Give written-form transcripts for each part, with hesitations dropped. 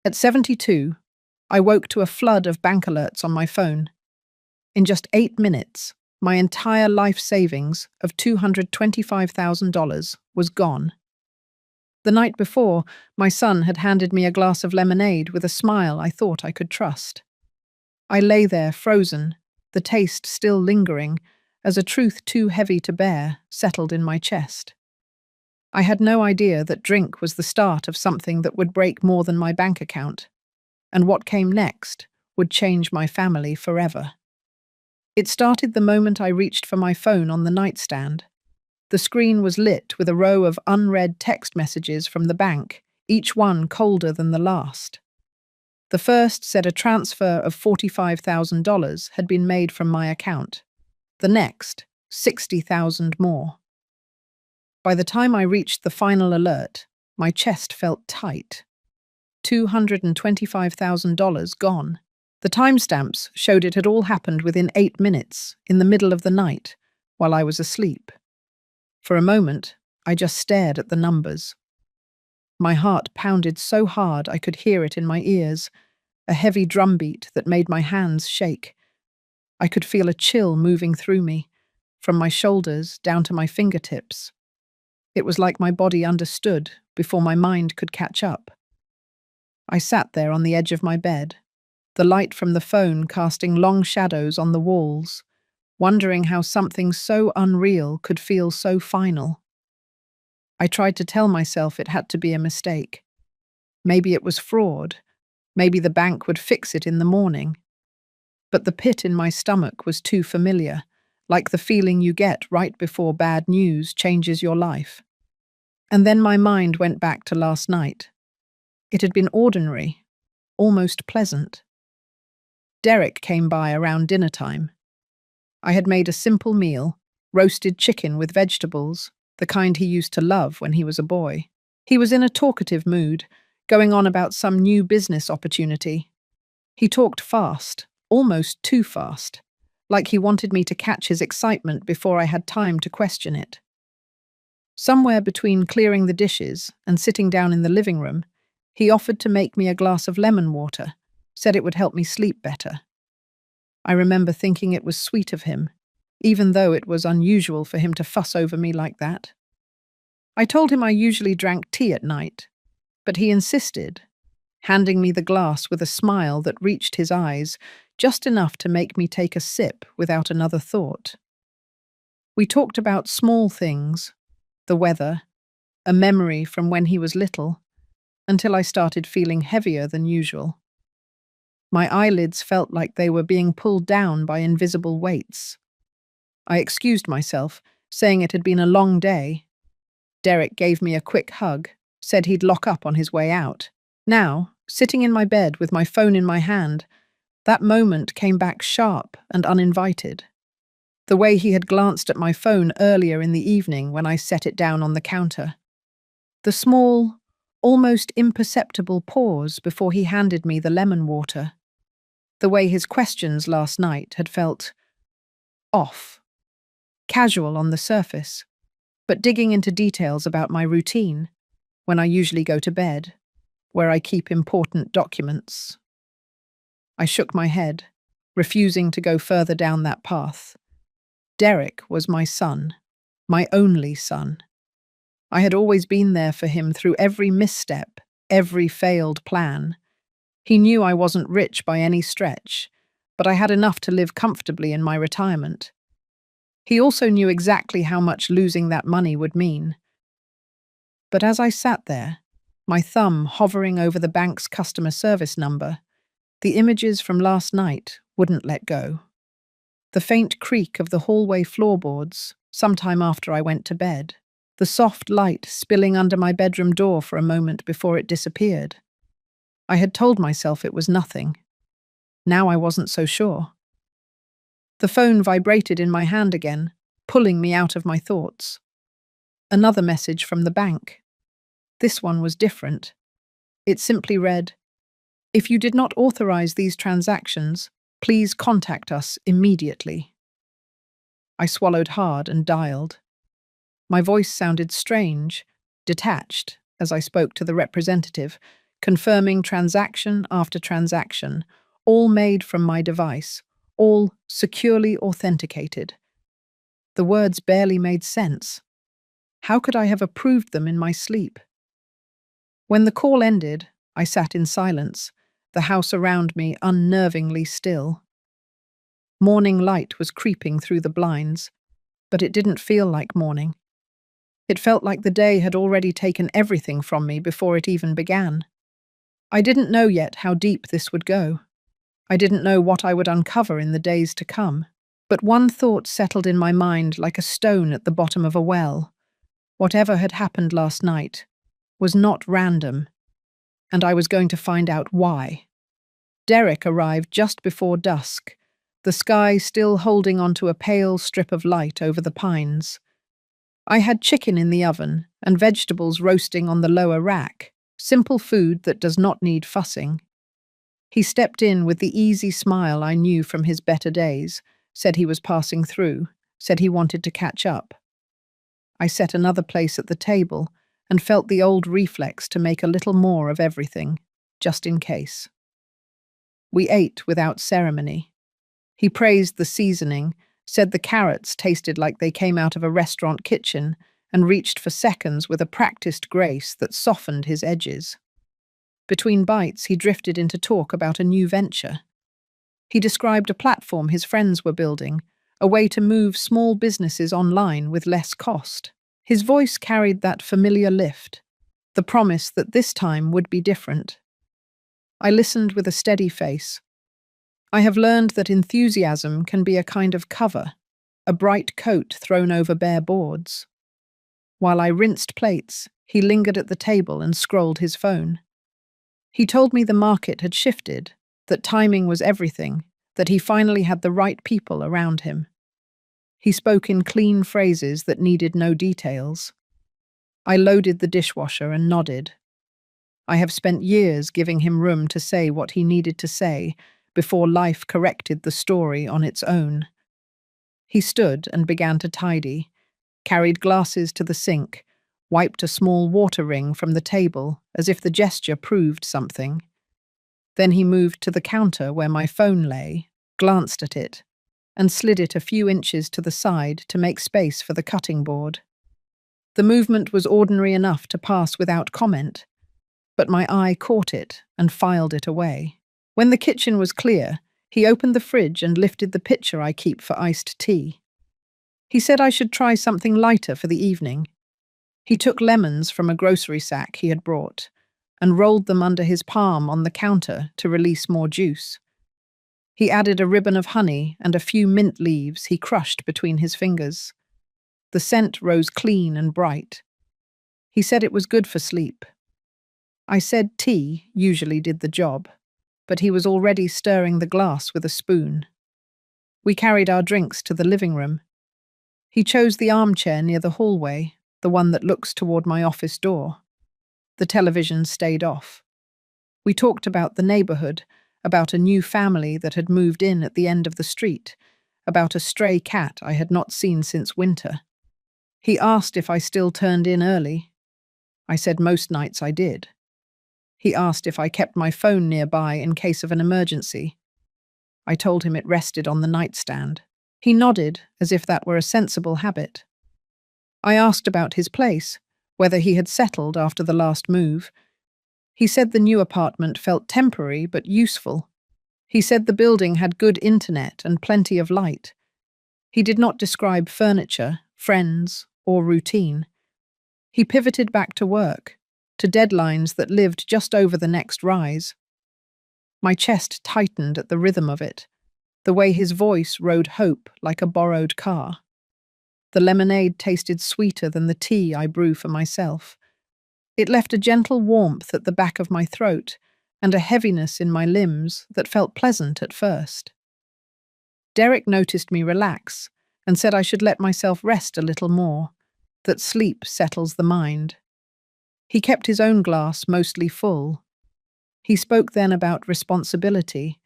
At 72, I woke to a flood of bank alerts on my phone. In just 8 minutes, my entire life savings of $225,000 was gone. The night before, my son had handed me a glass of lemonade with a smile I thought I could trust. I lay there frozen, the taste still lingering, as a truth too heavy to bear settled in my chest. I had no idea that drink was the start of something that would break more than my bank account, and what came next would change my family forever. It started the moment I reached for my phone on the nightstand. The screen was lit with a row of unread text messages from the bank, each one colder than the last. The first said a transfer of $45,000 had been made from my account. The next, 60,000 more. By the time I reached the final alert, my chest felt tight. $225,000 gone. The timestamps showed it had all happened within 8 minutes, in the middle of the night, while I was asleep. For a moment, I just stared at the numbers. My heart pounded so hard I could hear it in my ears, a heavy drumbeat that made my hands shake. I could feel a chill moving through me, from my shoulders down to my fingertips. It was like my body understood before my mind could catch up. I sat there on the edge of my bed, the light from the phone casting long shadows on the walls, wondering how something so unreal could feel so final. I tried to tell myself it had to be a mistake. Maybe it was fraud. Maybe the bank would fix it in the morning. But the pit in my stomach was too familiar, like the feeling you get right before bad news changes your life. And then my mind went back to last night. It had been ordinary, almost pleasant. Derek came by around dinner time. I had made a simple meal, roasted chicken with vegetables, the kind he used to love when he was a boy. He was in a talkative mood, going on about some new business opportunity. He talked fast, almost too fast, like he wanted me to catch his excitement before I had time to question it. Somewhere between clearing the dishes and sitting down in the living room, he offered to make me a glass of lemon water, said it would help me sleep better. I remember thinking it was sweet of him, even though it was unusual for him to fuss over me like that. I told him I usually drank tea at night, but he insisted, handing me the glass with a smile that reached his eyes, just enough to make me take a sip without another thought. We talked about small things, the weather, a memory from when he was little, until I started feeling heavier than usual. My eyelids felt like they were being pulled down by invisible weights. I excused myself, saying it had been a long day. Derek gave me a quick hug, said he'd lock up on his way out. Now, sitting in my bed with my phone in my hand, that moment came back sharp and uninvited. The way he had glanced at my phone earlier in the evening when I set it down on the counter. The small, almost imperceptible pause before he handed me the lemon water. The way his questions last night had felt off, casual on the surface, but digging into details about my routine, when I usually go to bed, where I keep important documents. I shook my head, refusing to go further down that path. Derek was my son, my only son. I had always been there for him through every misstep, every failed plan. He knew I wasn't rich by any stretch, but I had enough to live comfortably in my retirement. He also knew exactly how much losing that money would mean. But as I sat there, my thumb hovering over the bank's customer service number, the images from last night wouldn't let go. The faint creak of the hallway floorboards, sometime after I went to bed. The soft light spilling under my bedroom door for a moment before it disappeared. I had told myself it was nothing. Now I wasn't so sure. The phone vibrated in my hand again, pulling me out of my thoughts. Another message from the bank. This one was different. It simply read, "If you did not authorize these transactions, please contact us immediately." I swallowed hard and dialed. My voice sounded strange, detached, as I spoke to the representative, confirming transaction after transaction, all made from my device, all securely authenticated. The words barely made sense. How could I have approved them in my sleep? When the call ended, I sat in silence, the house around me unnervingly still. Morning light was creeping through the blinds, but it didn't feel like morning. It felt like the day had already taken everything from me before it even began. I didn't know yet how deep this would go. I didn't know what I would uncover in the days to come. But one thought settled in my mind like a stone at the bottom of a well. Whatever had happened last night was not random, and I was going to find out why. Derek arrived just before dusk, the sky still holding onto a pale strip of light over the pines. I had chicken in the oven and vegetables roasting on the lower rack, simple food that does not need fussing. He stepped in with the easy smile I knew from his better days, said he was passing through, said he wanted to catch up. I set another place at the table and felt the old reflex to make a little more of everything, just in case. We ate without ceremony. He praised the seasoning, said the carrots tasted like they came out of a restaurant kitchen, and reached for seconds with a practiced grace that softened his edges. Between bites, he drifted into talk about a new venture. He described a platform his friends were building, a way to move small businesses online with less cost. His voice carried that familiar lift, the promise that this time would be different. I listened with a steady face. I have learned that enthusiasm can be a kind of cover, a bright coat thrown over bare boards. While I rinsed plates, he lingered at the table and scrolled his phone. He told me the market had shifted, that timing was everything, that he finally had the right people around him. He spoke in clean phrases that needed no details. I loaded the dishwasher and nodded. I have spent years giving him room to say what he needed to say before life corrected the story on its own. He stood and began to tidy, carried glasses to the sink, wiped a small water ring from the table as if the gesture proved something. Then he moved to the counter where my phone lay, glanced at it, and slid it a few inches to the side to make space for the cutting board. The movement was ordinary enough to pass without comment, but my eye caught it and filed it away. When the kitchen was clear, he opened the fridge and lifted the pitcher I keep for iced tea. He said I should try something lighter for the evening. He took lemons from a grocery sack he had brought and rolled them under his palm on the counter to release more juice. He added a ribbon of honey and a few mint leaves he crushed between his fingers. The scent rose clean and bright. He said it was good for sleep. I said tea usually did the job, but he was already stirring the glass with a spoon. We carried our drinks to the living room. He chose the armchair near the hallway, the one that looks toward my office door. The television stayed off. We talked about the neighborhood, about a new family that had moved in at the end of the street, about a stray cat I had not seen since winter. He asked if I still turned in early. I said most nights I did. He asked if I kept my phone nearby in case of an emergency. I told him it rested on the nightstand. He nodded as if that were a sensible habit. I asked about his place, whether he had settled after the last move. He said the new apartment felt temporary but useful. He said the building had good internet and plenty of light. He did not describe furniture, friends, or routine. He pivoted back to work, to deadlines that lived just over the next rise. My chest tightened at the rhythm of it, the way his voice rode hope like a borrowed car. The lemonade tasted sweeter than the tea I brew for myself. It left a gentle warmth at the back of my throat and a heaviness in my limbs that felt pleasant at first. Derek noticed me relax and said I should let myself rest a little more, that sleep settles the mind. He kept his own glass mostly full. He spoke then about responsibility,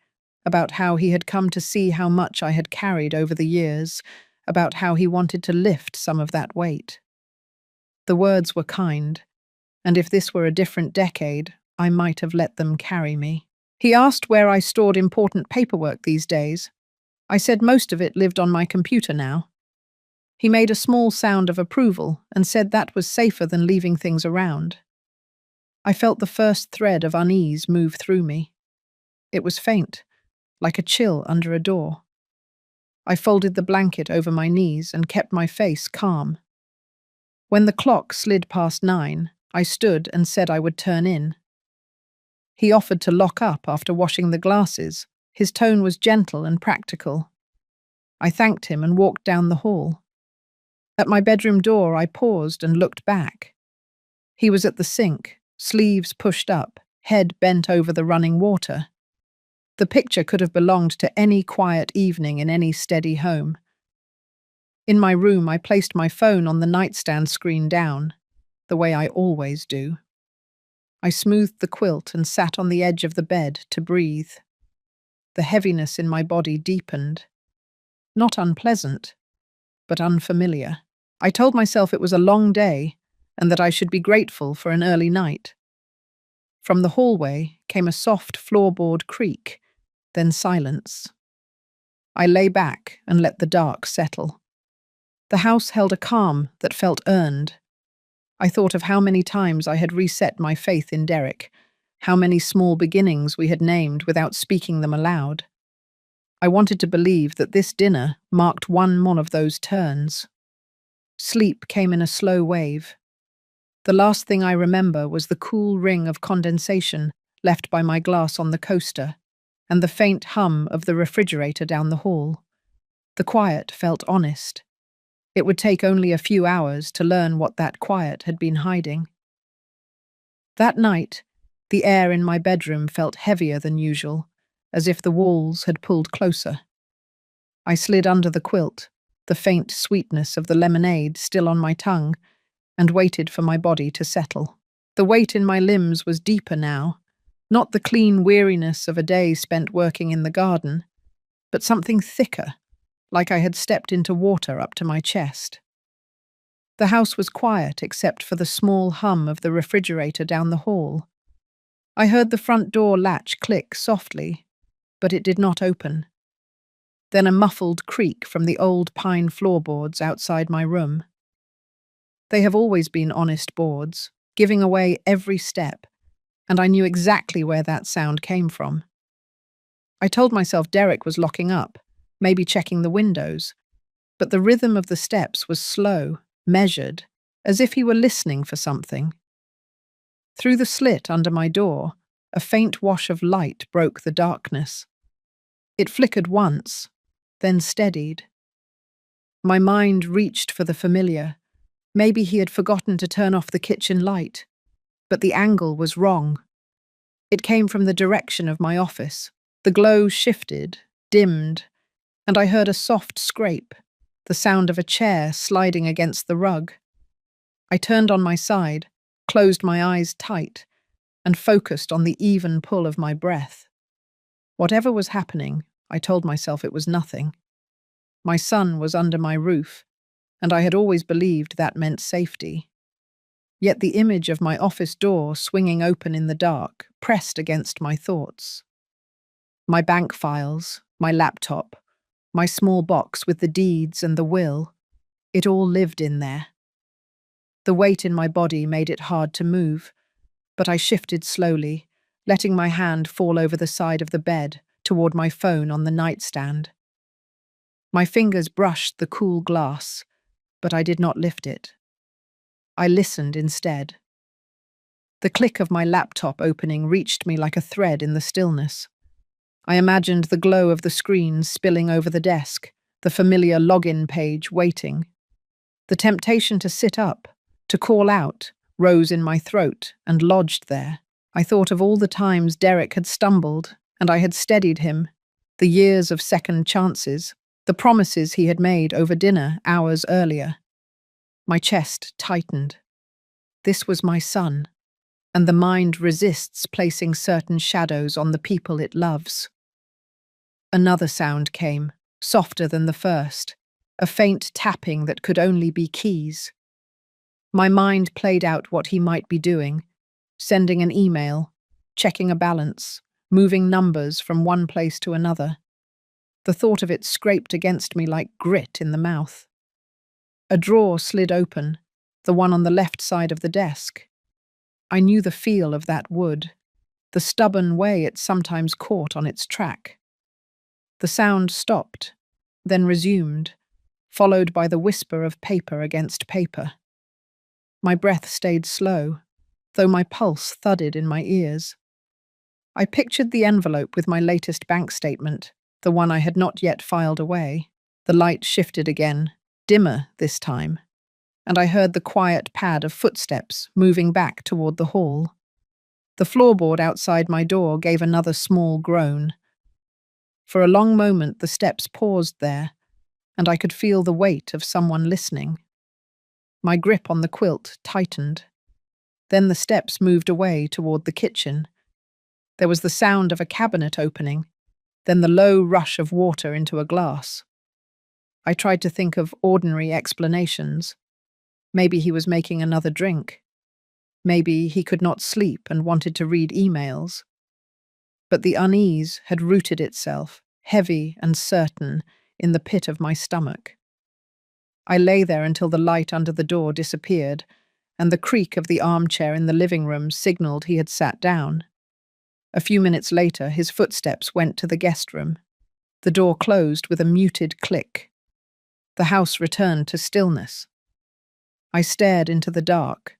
about how he had come to see how much I had carried over the years, about how he wanted to lift some of that weight. The words were kind, and if this were a different decade, I might have let them carry me. He asked where I stored important paperwork these days. I said most of it lived on my computer now. He made a small sound of approval and said that was safer than leaving things around. I felt the first thread of unease move through me. It was faint, like a chill under a door. I folded the blanket over my knees and kept my face calm. When the clock slid past 9, I stood and said I would turn in. He offered to lock up after washing the glasses. His tone was gentle and practical. I thanked him and walked down the hall. At my bedroom door, I paused and looked back. He was at the sink, sleeves pushed up, head bent over the running water. The picture could have belonged to any quiet evening in any steady home. In my room, I placed my phone on the nightstand screen down, the way I always do. I smoothed the quilt and sat on the edge of the bed to breathe. The heaviness in my body deepened. Not unpleasant, but unfamiliar. I told myself it was a long day and that I should be grateful for an early night. From the hallway came a soft floorboard creak, then silence. I lay back and let the dark settle. The house held a calm that felt earned. I thought of how many times I had reset my faith in Derek, how many small beginnings we had named without speaking them aloud. I wanted to believe that this dinner marked one more of those turns. Sleep came in a slow wave. The last thing I remember was the cool ring of condensation left by my glass on the coaster, and the faint hum of the refrigerator down the hall. The quiet felt honest. It would take only a few hours to learn what that quiet had been hiding. That night, the air in my bedroom felt heavier than usual, as if the walls had pulled closer. I slid under the quilt, the faint sweetness of the lemonade still on my tongue, and waited for my body to settle. The weight in my limbs was deeper now, not the clean weariness of a day spent working in the garden, but something thicker, like I had stepped into water up to my chest. The house was quiet except for the small hum of the refrigerator down the hall. I heard the front door latch click softly, but it did not open. Then a muffled creak from the old pine floorboards outside my room. They have always been honest boards, giving away every step, and I knew exactly where that sound came from. I told myself Derek was locking up, maybe checking the windows, but the rhythm of the steps was slow, measured, as if he were listening for something. Through the slit under my door, a faint wash of light broke the darkness. It flickered once, then steadied. My mind reached for the familiar. Maybe he had forgotten to turn off the kitchen light, but the angle was wrong. It came from the direction of my office. The glow shifted, dimmed, and I heard a soft scrape, the sound of a chair sliding against the rug. I turned on my side, closed my eyes tight, and focused on the even pull of my breath. Whatever was happening, I told myself it was nothing. My son was under my roof, and I had always believed that meant safety. Yet the image of my office door swinging open in the dark pressed against my thoughts. My bank files, my laptop, my small box with the deeds and the will, it all lived in there. The weight in my body made it hard to move, but I shifted slowly, letting my hand fall over the side of the bed toward my phone on the nightstand. My fingers brushed the cool glass, but I did not lift it. I listened instead. The click of my laptop opening reached me like a thread in the stillness. I imagined the glow of the screen spilling over the desk, the familiar login page waiting. The temptation to sit up, to call out, rose in my throat and lodged there. I thought of all the times Derek had stumbled, and I had steadied him, the years of second chances, the promises he had made over dinner hours earlier. My chest tightened. This was my son, and the mind resists placing certain shadows on the people it loves. Another sound came, softer than the first, a faint tapping that could only be keys. My mind played out what he might be doing, sending an email, checking a balance, moving numbers from one place to another. The thought of it scraped against me like grit in the mouth. A drawer slid open, the one on the left side of the desk. I knew the feel of that wood, the stubborn way it sometimes caught on its track. The sound stopped, then resumed, followed by the whisper of paper against paper. My breath stayed slow, though my pulse thudded in my ears. I pictured the envelope with my latest bank statement, the one I had not yet filed away. The light shifted again, dimmer this time, and I heard the quiet pad of footsteps moving back toward the hall. The floorboard outside my door gave another small groan. For a long moment the steps paused there, and I could feel the weight of someone listening. My grip on the quilt tightened. Then the steps moved away toward the kitchen. There was the sound of a cabinet opening, then the low rush of water into a glass. I tried to think of ordinary explanations. Maybe he was making another drink. Maybe he could not sleep and wanted to read emails. But the unease had rooted itself, heavy and certain, in the pit of my stomach. I lay there until the light under the door disappeared, and the creak of the armchair in the living room signaled he had sat down. A few minutes later, his footsteps went to the guest room. The door closed with a muted click. The house returned to stillness. I stared into the dark,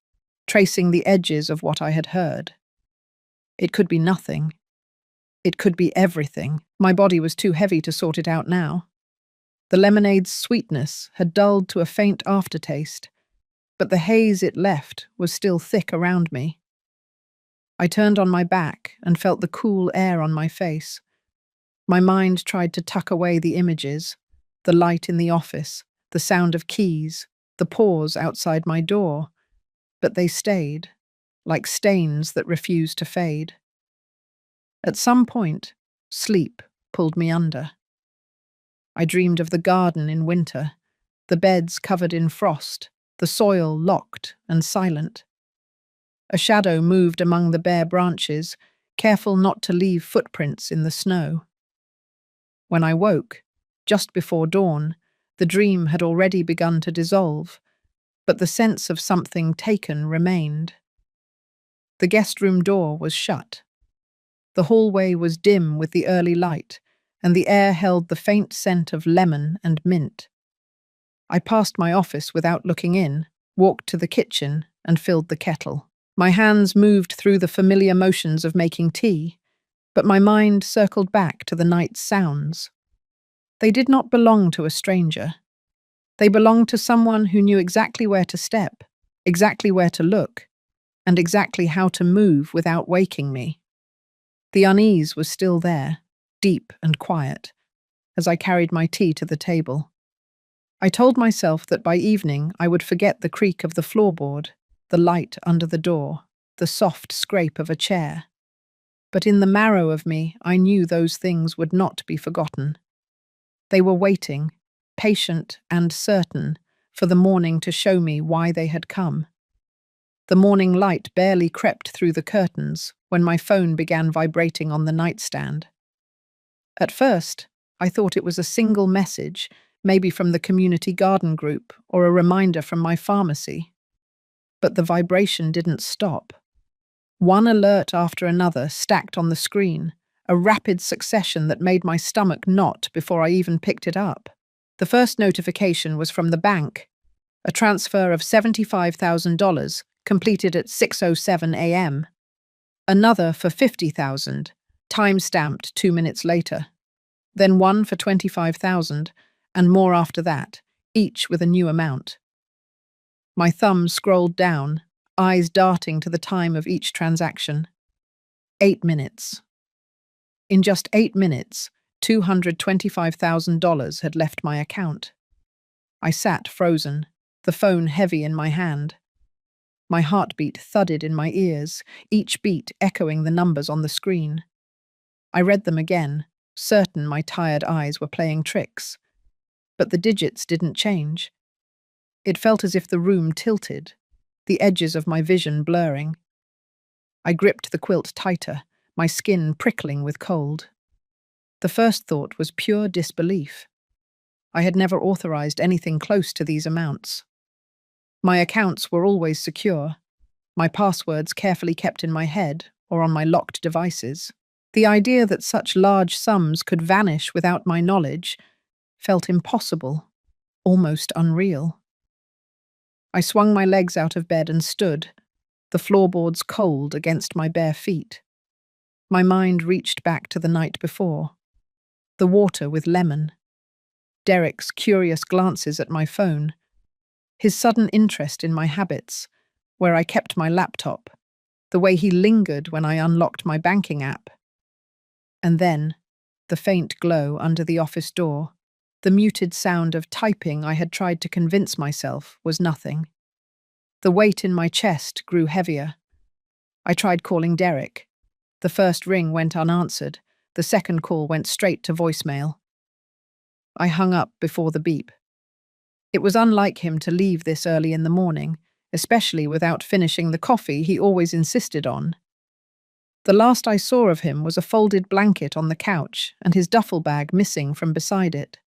tracing the edges of what I had heard. It could be nothing. It could be everything. My body was too heavy to sort it out now. The lemonade's sweetness had dulled to a faint aftertaste, but the haze it left was still thick around me. I turned on my back and felt the cool air on my face. My mind tried to tuck away the images, the light in the office, the sound of keys, the pause outside my door, but they stayed, like stains that refused to fade. At some point, sleep pulled me under. I dreamed of the garden in winter, the beds covered in frost, the soil locked and silent. A shadow moved among the bare branches, careful not to leave footprints in the snow. When I woke, just before dawn, the dream had already begun to dissolve, but the sense of something taken remained. The guest room door was shut. The hallway was dim with the early light, and the air held the faint scent of lemon and mint. I passed my office without looking in, walked to the kitchen, and filled the kettle. My hands moved through the familiar motions of making tea, but my mind circled back to the night's sounds. They did not belong to a stranger. They belonged to someone who knew exactly where to step, exactly where to look, and exactly how to move without waking me. The unease was still there, deep and quiet, as I carried my tea to the table. I told myself that by evening I would forget the creak of the floorboard, the light under the door, the soft scrape of a chair. But in the marrow of me, I knew those things would not be forgotten. They were waiting, patient and certain, for the morning to show me why they had come. The morning light barely crept through the curtains when my phone began vibrating on the nightstand. At first, I thought it was a single message, maybe from the community garden group or a reminder from my pharmacy. But the vibration didn't stop. One alert after another stacked on the screen, a rapid succession that made my stomach knot before I even picked it up. The first notification was from the bank, a transfer of $75,000 completed at 6:07 a.m. Another for $50,000, time-stamped 2 minutes later. Then one for $25,000, and more after that, each with a new amount. My thumb scrolled down, eyes darting to the time of each transaction. 8 minutes. In just 8 minutes, $225,000 had left my account. I sat frozen, the phone heavy in my hand. My heartbeat thudded in my ears, each beat echoing the numbers on the screen. I read them again, certain my tired eyes were playing tricks. But the digits didn't change. It felt as if the room tilted, the edges of my vision blurring. I gripped the quilt tighter, my skin prickling with cold. The first thought was pure disbelief. I had never authorized anything close to these amounts. My accounts were always secure, my passwords carefully kept in my head or on my locked devices. The idea that such large sums could vanish without my knowledge felt impossible, almost unreal. I swung my legs out of bed and stood, the floorboards cold against my bare feet. My mind reached back to the night before. The water with lemon. Derek's curious glances at my phone. His sudden interest in my habits, where I kept my laptop. The way he lingered when I unlocked my banking app. And then, the faint glow under the office door. The muted sound of typing I had tried to convince myself was nothing. The weight in my chest grew heavier. I tried calling Derek. The first ring went unanswered. The second call went straight to voicemail. I hung up before the beep. It was unlike him to leave this early in the morning, especially without finishing the coffee he always insisted on. The last I saw of him was a folded blanket on the couch and his duffel bag missing from beside it.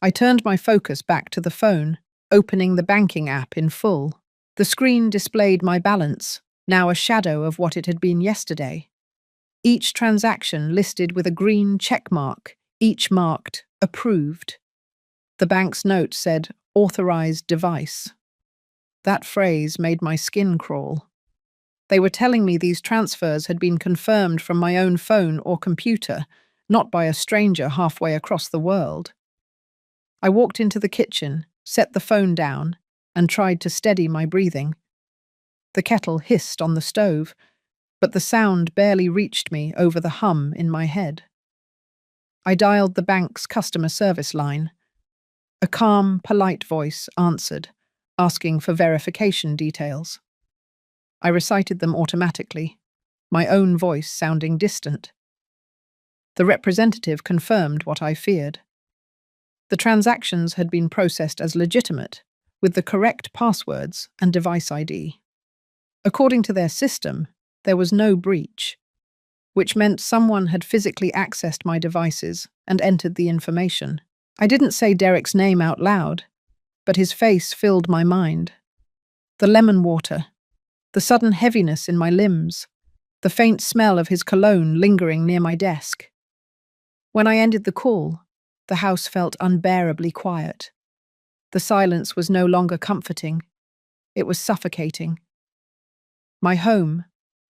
I turned my focus back to the phone, opening the banking app in full. The screen displayed my balance, now a shadow of what it had been yesterday. Each transaction listed with a green check mark, each marked approved. The bank's note said authorized device. That phrase made my skin crawl. They were telling me these transfers had been confirmed from my own phone or computer, not by a stranger halfway across the world. I walked into the kitchen, set the phone down, and tried to steady my breathing. The kettle hissed on the stove, but the sound barely reached me over the hum in my head. I dialed the bank's customer service line. A calm, polite voice answered, asking for verification details. I recited them automatically, my own voice sounding distant. The representative confirmed what I feared. The transactions had been processed as legitimate, with the correct passwords and device ID. According to their system, there was no breach, which meant someone had physically accessed my devices and entered the information. I didn't say Derek's name out loud, but his face filled my mind. The lemon water, the sudden heaviness in my limbs, the faint smell of his cologne lingering near my desk. When I ended the call, the house felt unbearably quiet. The silence was no longer comforting. It was suffocating. My home,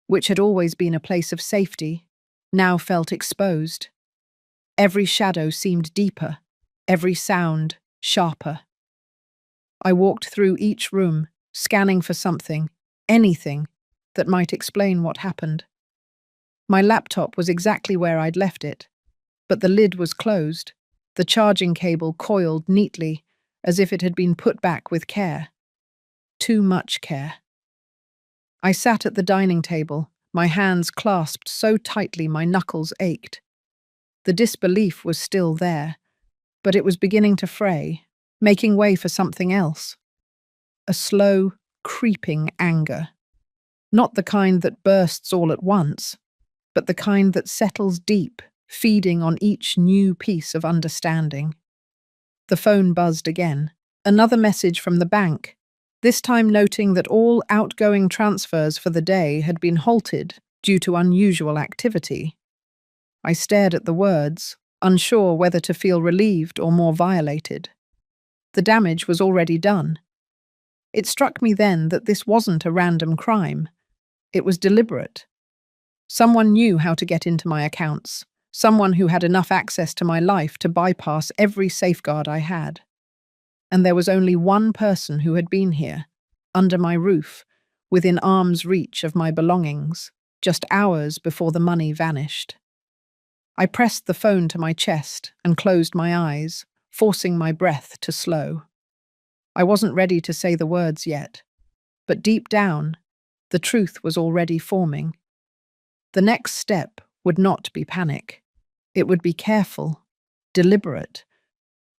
which had always been a place of safety, now felt exposed. Every shadow seemed deeper, every sound sharper. I walked through each room, scanning for something, anything, that might explain what happened. My laptop was exactly where I'd left it, but the lid was closed, the charging cable coiled neatly, as if it had been put back with care. Too much care. I sat at the dining table, my hands clasped so tightly my knuckles ached. The disbelief was still there, but it was beginning to fray, making way for something else. A slow, creeping anger. Not the kind that bursts all at once, but the kind that settles deep, feeding on each new piece of understanding. The phone buzzed again. Another message from the bank, this time noting that all outgoing transfers for the day had been halted due to unusual activity. I stared at the words, unsure whether to feel relieved or more violated. The damage was already done. It struck me then that this wasn't a random crime. It was deliberate. Someone knew how to get into my accounts, someone who had enough access to my life to bypass every safeguard I had. And there was only one person who had been here, under my roof, within arm's reach of my belongings, just hours before the money vanished. I pressed the phone to my chest and closed my eyes, forcing my breath to slow. I wasn't ready to say the words yet, but deep down, the truth was already forming. The next step would not be panic. It would be careful, deliberate.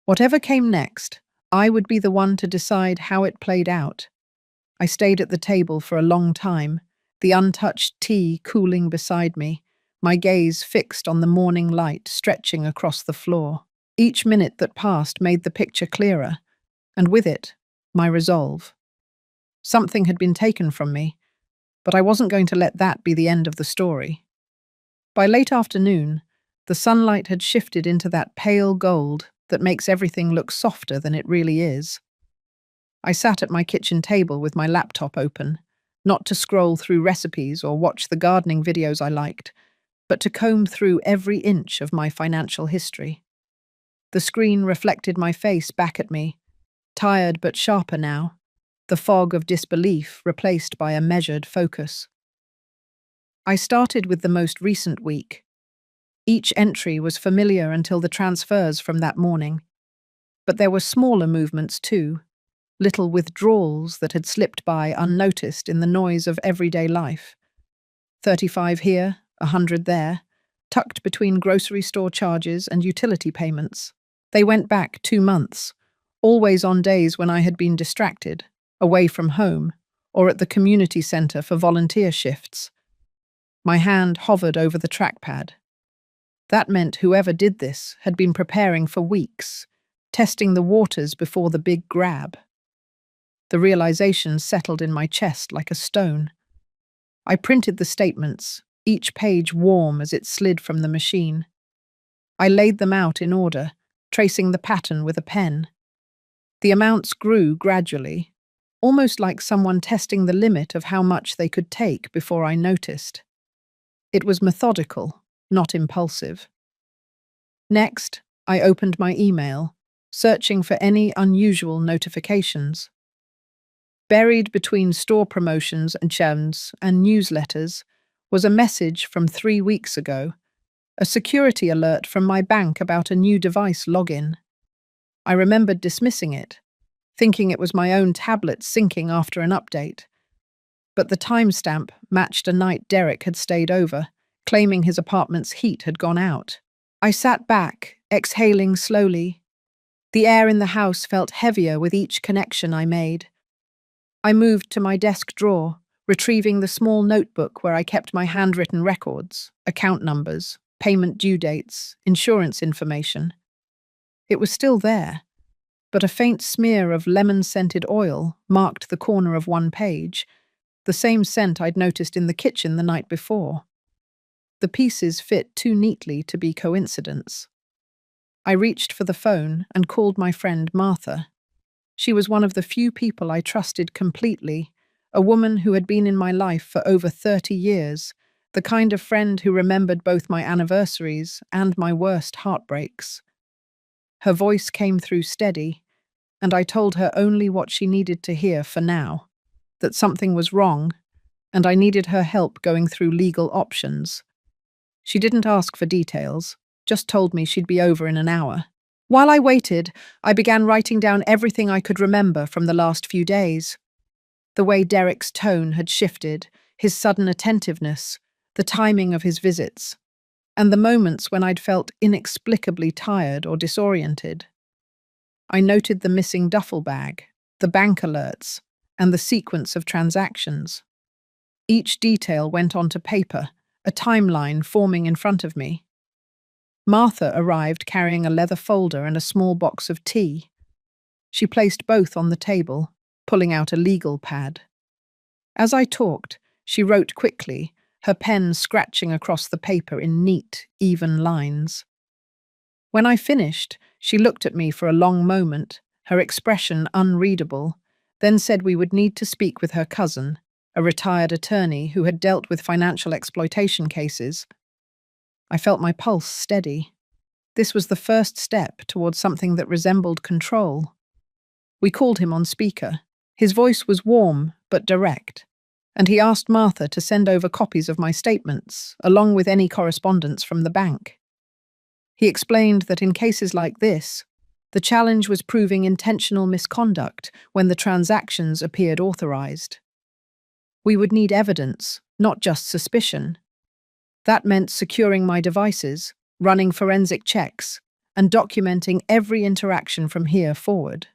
Whatever came next, I would be the one to decide how it played out. I stayed at the table for a long time, the untouched tea cooling beside me, my gaze fixed on the morning light stretching across the floor. Each minute that passed made the picture clearer, and with it, my resolve. Something had been taken from me, but I wasn't going to let that be the end of the story. By late afternoon, the sunlight had shifted into that pale gold that makes everything look softer than it really is. I sat at my kitchen table with my laptop open, not to scroll through recipes or watch the gardening videos I liked, but to comb through every inch of my financial history. The screen reflected my face back at me, tired but sharper now, the fog of disbelief replaced by a measured focus. I started with the most recent week. Each entry was familiar until the transfers from that morning, but there were smaller movements too, little withdrawals that had slipped by unnoticed in the noise of everyday life. 35 here, 100 there, tucked between grocery store charges and utility payments. They went back 2 months, always on days when I had been distracted, away from home, or at the community centre for volunteer shifts. My hand hovered over the trackpad. That meant whoever did this had been preparing for weeks, testing the waters before the big grab. The realization settled in my chest like a stone. I printed the statements, each page warm as it slid from the machine. I laid them out in order, tracing the pattern with a pen. The amounts grew gradually, almost like someone testing the limit of how much they could take before I noticed. It was methodical, not impulsive. Next, I opened my email, searching for any unusual notifications. Buried between store promotions and chats and newsletters was a message from 3 weeks ago, a security alert from my bank about a new device login. I remembered dismissing it, thinking it was my own tablet syncing after an update. But the timestamp matched a night Derek had stayed over, claiming his apartment's heat had gone out. I sat back, exhaling slowly. The air in the house felt heavier with each connection I made. I moved to my desk drawer, retrieving the small notebook where I kept my handwritten records, account numbers, payment due dates, insurance information. It was still there, but a faint smear of lemon-scented oil marked the corner of one page, the same scent I'd noticed in the kitchen the night before. The pieces fit too neatly to be coincidence. I reached for the phone and called my friend Martha. She was one of the few people I trusted completely, a woman who had been in my life for over 30 years, the kind of friend who remembered both my anniversaries and my worst heartbreaks. Her voice came through steady, and I told her only what she needed to hear for now, that something was wrong, and I needed her help going through legal options. She didn't ask for details, just told me she'd be over in an hour. While I waited, I began writing down everything I could remember from the last few days. The way Derek's tone had shifted, his sudden attentiveness, the timing of his visits, and the moments when I'd felt inexplicably tired or disoriented. I noted the missing duffel bag, the bank alerts, and the sequence of transactions. Each detail went onto paper, a timeline forming in front of me. Martha arrived carrying a leather folder and a small box of tea. She placed both on the table, pulling out a legal pad. As I talked, she wrote quickly, her pen scratching across the paper in neat, even lines. When I finished, she looked at me for a long moment, her expression unreadable, then said we would need to speak with her cousin, a retired attorney who had dealt with financial exploitation cases. I felt my pulse steady. This was the first step towards something that resembled control. We called him on speaker. His voice was warm but direct, and he asked Martha to send over copies of my statements, along with any correspondence from the bank. He explained that in cases like this, the challenge was proving intentional misconduct when the transactions appeared authorized. We would need evidence, not just suspicion. That meant securing my devices, running forensic checks, and documenting every interaction from here forward.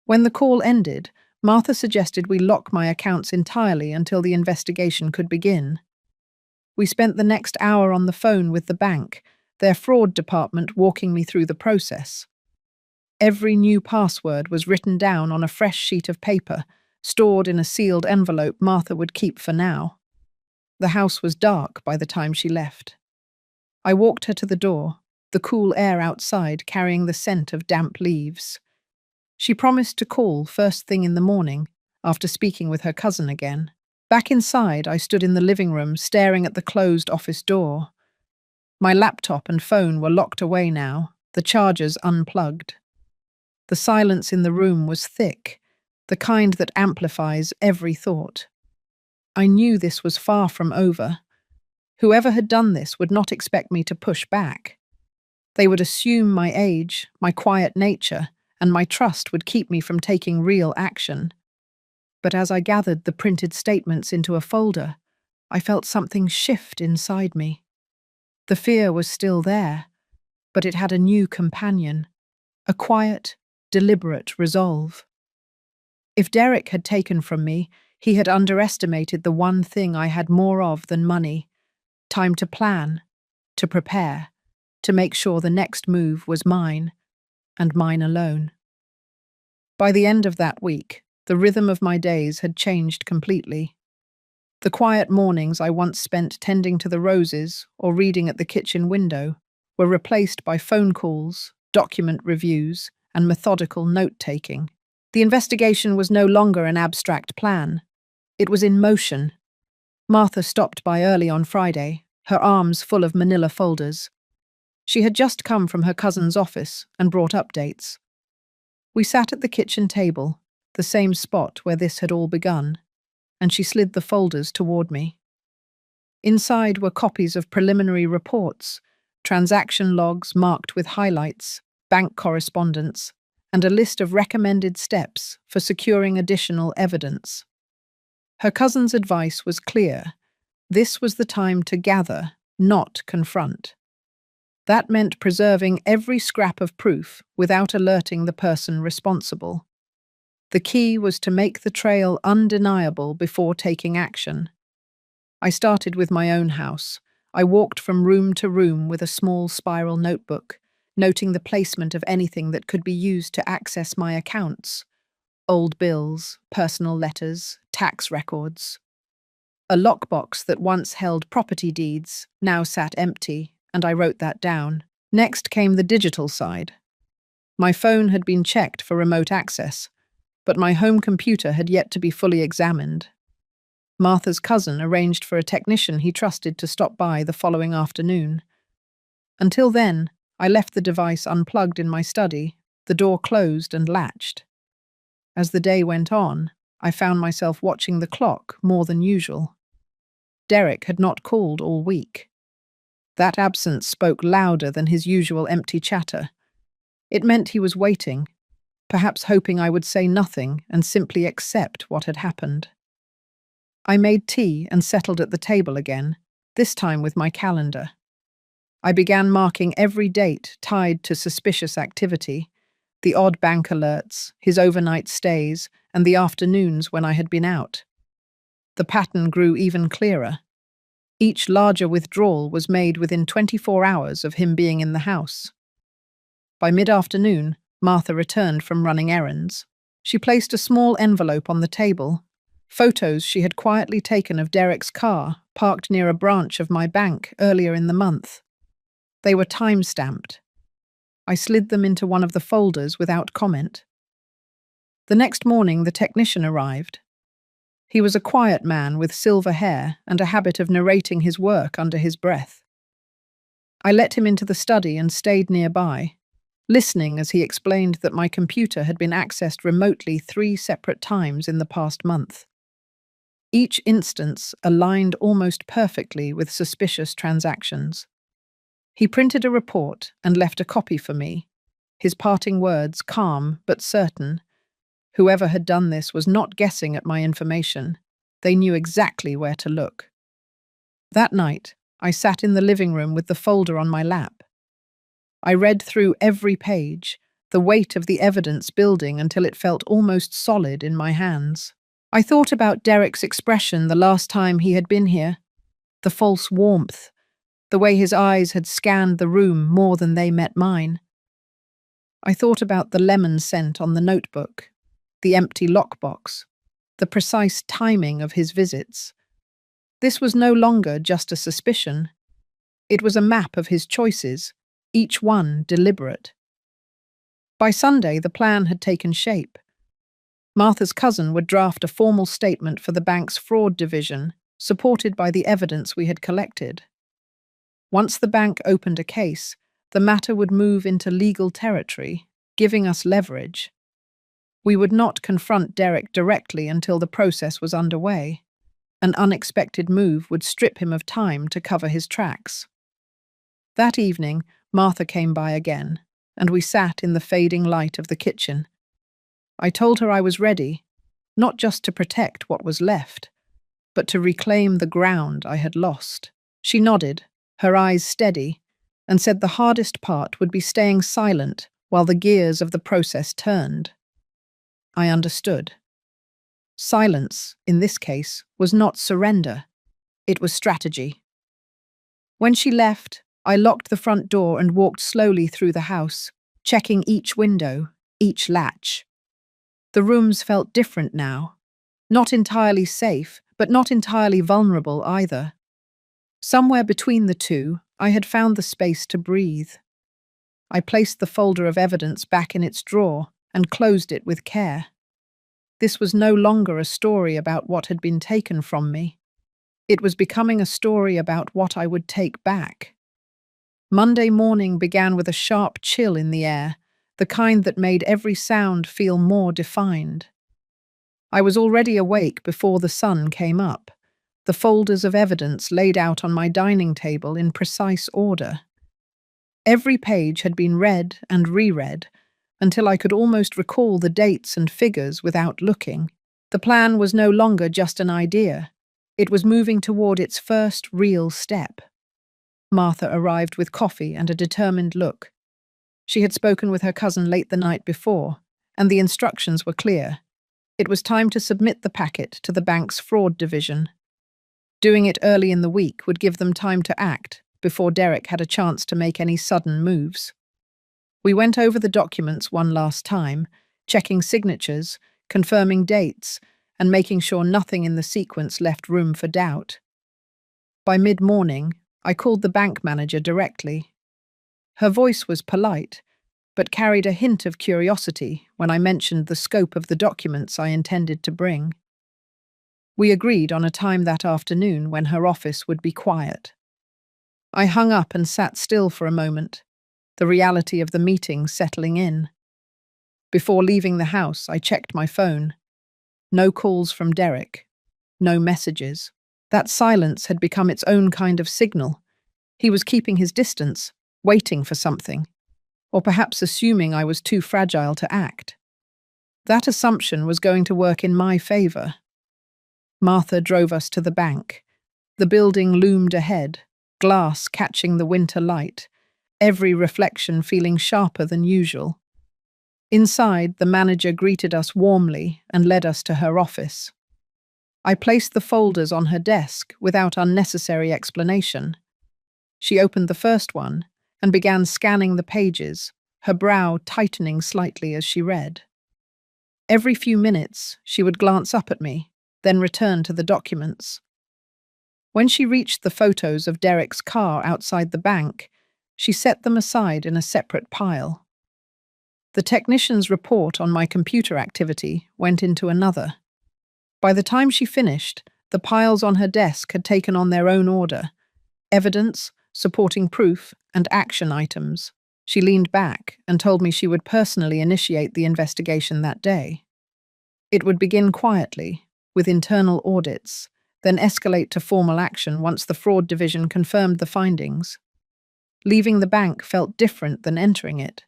When the call ended, Martha suggested we lock my accounts entirely until the investigation could begin. We spent the next hour on the phone with the bank, their fraud department walking me through the process. Every new password was written down on a fresh sheet of paper, stored in a sealed envelope Martha would keep for now. The house was dark by the time she left. I walked her to the door, the cool air outside carrying the scent of damp leaves. She promised to call first thing in the morning, after speaking with her cousin again. Back inside, I stood in the living room staring at the closed office door. My laptop and phone were locked away now, the chargers unplugged. The silence in the room was thick, the kind that amplifies every thought. I knew this was far from over. Whoever had done this would not expect me to push back. They would assume my age, my quiet nature, and my trust would keep me from taking real action. But as I gathered the printed statements into a folder, I felt something shift inside me. The fear was still there, but it had a new companion, a quiet, deliberate resolve. If Derek had taken from me, he had underestimated the one thing I had more of than money: time to plan, to prepare, to make sure the next move was mine, and mine alone. By the end of that week, the rhythm of my days had changed completely. The quiet mornings I once spent tending to the roses or reading at the kitchen window were replaced by phone calls, document reviews, and methodical note-taking. The investigation was no longer an abstract plan. It was in motion. Martha stopped by early on Friday, her arms full of manila folders. She had just come from her cousin's office and brought updates. We sat at the kitchen table, the same spot where this had all begun, and she slid the folders toward me. Inside were copies of preliminary reports, transaction logs marked with highlights, bank correspondence, and a list of recommended steps for securing additional evidence. Her cousin's advice was clear. This was the time to gather, not confront. That meant preserving every scrap of proof without alerting the person responsible. The key was to make the trail undeniable before taking action. I started with my own house. I walked from room to room with a small spiral notebook, noting the placement of anything that could be used to access my accounts: old bills, personal letters, tax records. A lockbox that once held property deeds now sat empty, and I wrote that down. Next came the digital side. My phone had been checked for remote access, but my home computer had yet to be fully examined. Martha's cousin arranged for a technician he trusted to stop by the following afternoon. Until then, I left the device unplugged in my study, the door closed and latched. As the day went on, I found myself watching the clock more than usual. Derek had not called all week. That absence spoke louder than his usual empty chatter. It meant he was waiting, perhaps hoping I would say nothing and simply accept what had happened. I made tea and settled at the table again, this time with my calendar. I began marking every date tied to suspicious activity: the odd bank alerts, his overnight stays, and the afternoons when I had been out. The pattern grew even clearer. Each larger withdrawal was made within 24 hours of him being in the house. By mid-afternoon, Martha returned from running errands. She placed a small envelope on the table, photos she had quietly taken of Derek's car parked near a branch of my bank earlier in the month. They were time-stamped. I slid them into one of the folders without comment. The next morning, the technician arrived. He was a quiet man with silver hair and a habit of narrating his work under his breath. I let him into the study and stayed nearby, listening as he explained that my computer had been accessed remotely 3 separate times in the past month. Each instance aligned almost perfectly with suspicious transactions. He printed a report and left a copy for me, his parting words calm but certain. Whoever had done this was not guessing at my information. They knew exactly where to look. That night, I sat in the living room with the folder on my lap. I read through every page, the weight of the evidence building until it felt almost solid in my hands. I thought about Derek's expression the last time he had been here, the false warmth, the way his eyes had scanned the room more than they met mine. I thought about the lemon scent on the notebook, the empty lockbox, the precise timing of his visits. This was no longer just a suspicion. It was a map of his choices, each one deliberate. By Sunday, the plan had taken shape. Martha's cousin would draft a formal statement for the bank's fraud division, supported by the evidence we had collected. Once the bank opened a case, the matter would move into legal territory, giving us leverage. We would not confront Derek directly until the process was underway. An unexpected move would strip him of time to cover his tracks. That evening, Martha came by again, and we sat in the fading light of the kitchen. I told her I was ready, not just to protect what was left, but to reclaim the ground I had lost. She nodded, her eyes steady, and said the hardest part would be staying silent while the gears of the process turned. I understood. Silence, in this case, was not surrender. It was strategy. When she left, I locked the front door and walked slowly through the house, checking each window, each latch. The rooms felt different now. Not entirely safe, but not entirely vulnerable either. Somewhere between the two, I had found the space to breathe. I placed the folder of evidence back in its drawer and closed it with care. This was no longer a story about what had been taken from me. It was becoming a story about what I would take back. Monday morning began with a sharp chill in the air, the kind that made every sound feel more defined. I was already awake before the sun came up, the folders of evidence laid out on my dining table in precise order. Every page had been read and reread, until I could almost recall the dates and figures without looking. The plan was no longer just an idea. It was moving toward its first real step. Martha arrived with coffee and a determined look. She had spoken with her cousin late the night before, and the instructions were clear. It was time to submit the packet to the bank's fraud division. Doing it early in the week would give them time to act before Derek had a chance to make any sudden moves. We went over the documents one last time, checking signatures, confirming dates, and making sure nothing in the sequence left room for doubt. By mid-morning, I called the bank manager directly. Her voice was polite, but carried a hint of curiosity when I mentioned the scope of the documents I intended to bring. We agreed on a time that afternoon when her office would be quiet. I hung up and sat still for a moment, the reality of the meeting settling in. Before leaving the house, I checked my phone. No calls from Derek. No messages. That silence had become its own kind of signal. He was keeping his distance, waiting for something, or perhaps assuming I was too fragile to act. That assumption was going to work in my favor. Martha drove us to the bank. The building loomed ahead, glass catching the winter light, every reflection feeling sharper than usual. Inside, the manager greeted us warmly and led us to her office. I placed the folders on her desk without unnecessary explanation. She opened the first one and began scanning the pages, her brow tightening slightly as she read. Every few minutes, she would glance up at me, then return to the documents. When she reached the photos of Derek's car outside the bank, she set them aside in a separate pile. The technician's report on my computer activity went into another. By the time she finished, the piles on her desk had taken on their own order: evidence, supporting proof, and action items. She leaned back and told me she would personally initiate the investigation that day. It would begin quietly, with internal audits, then escalate to formal action once the fraud division confirmed the findings. Leaving the bank felt different than entering it.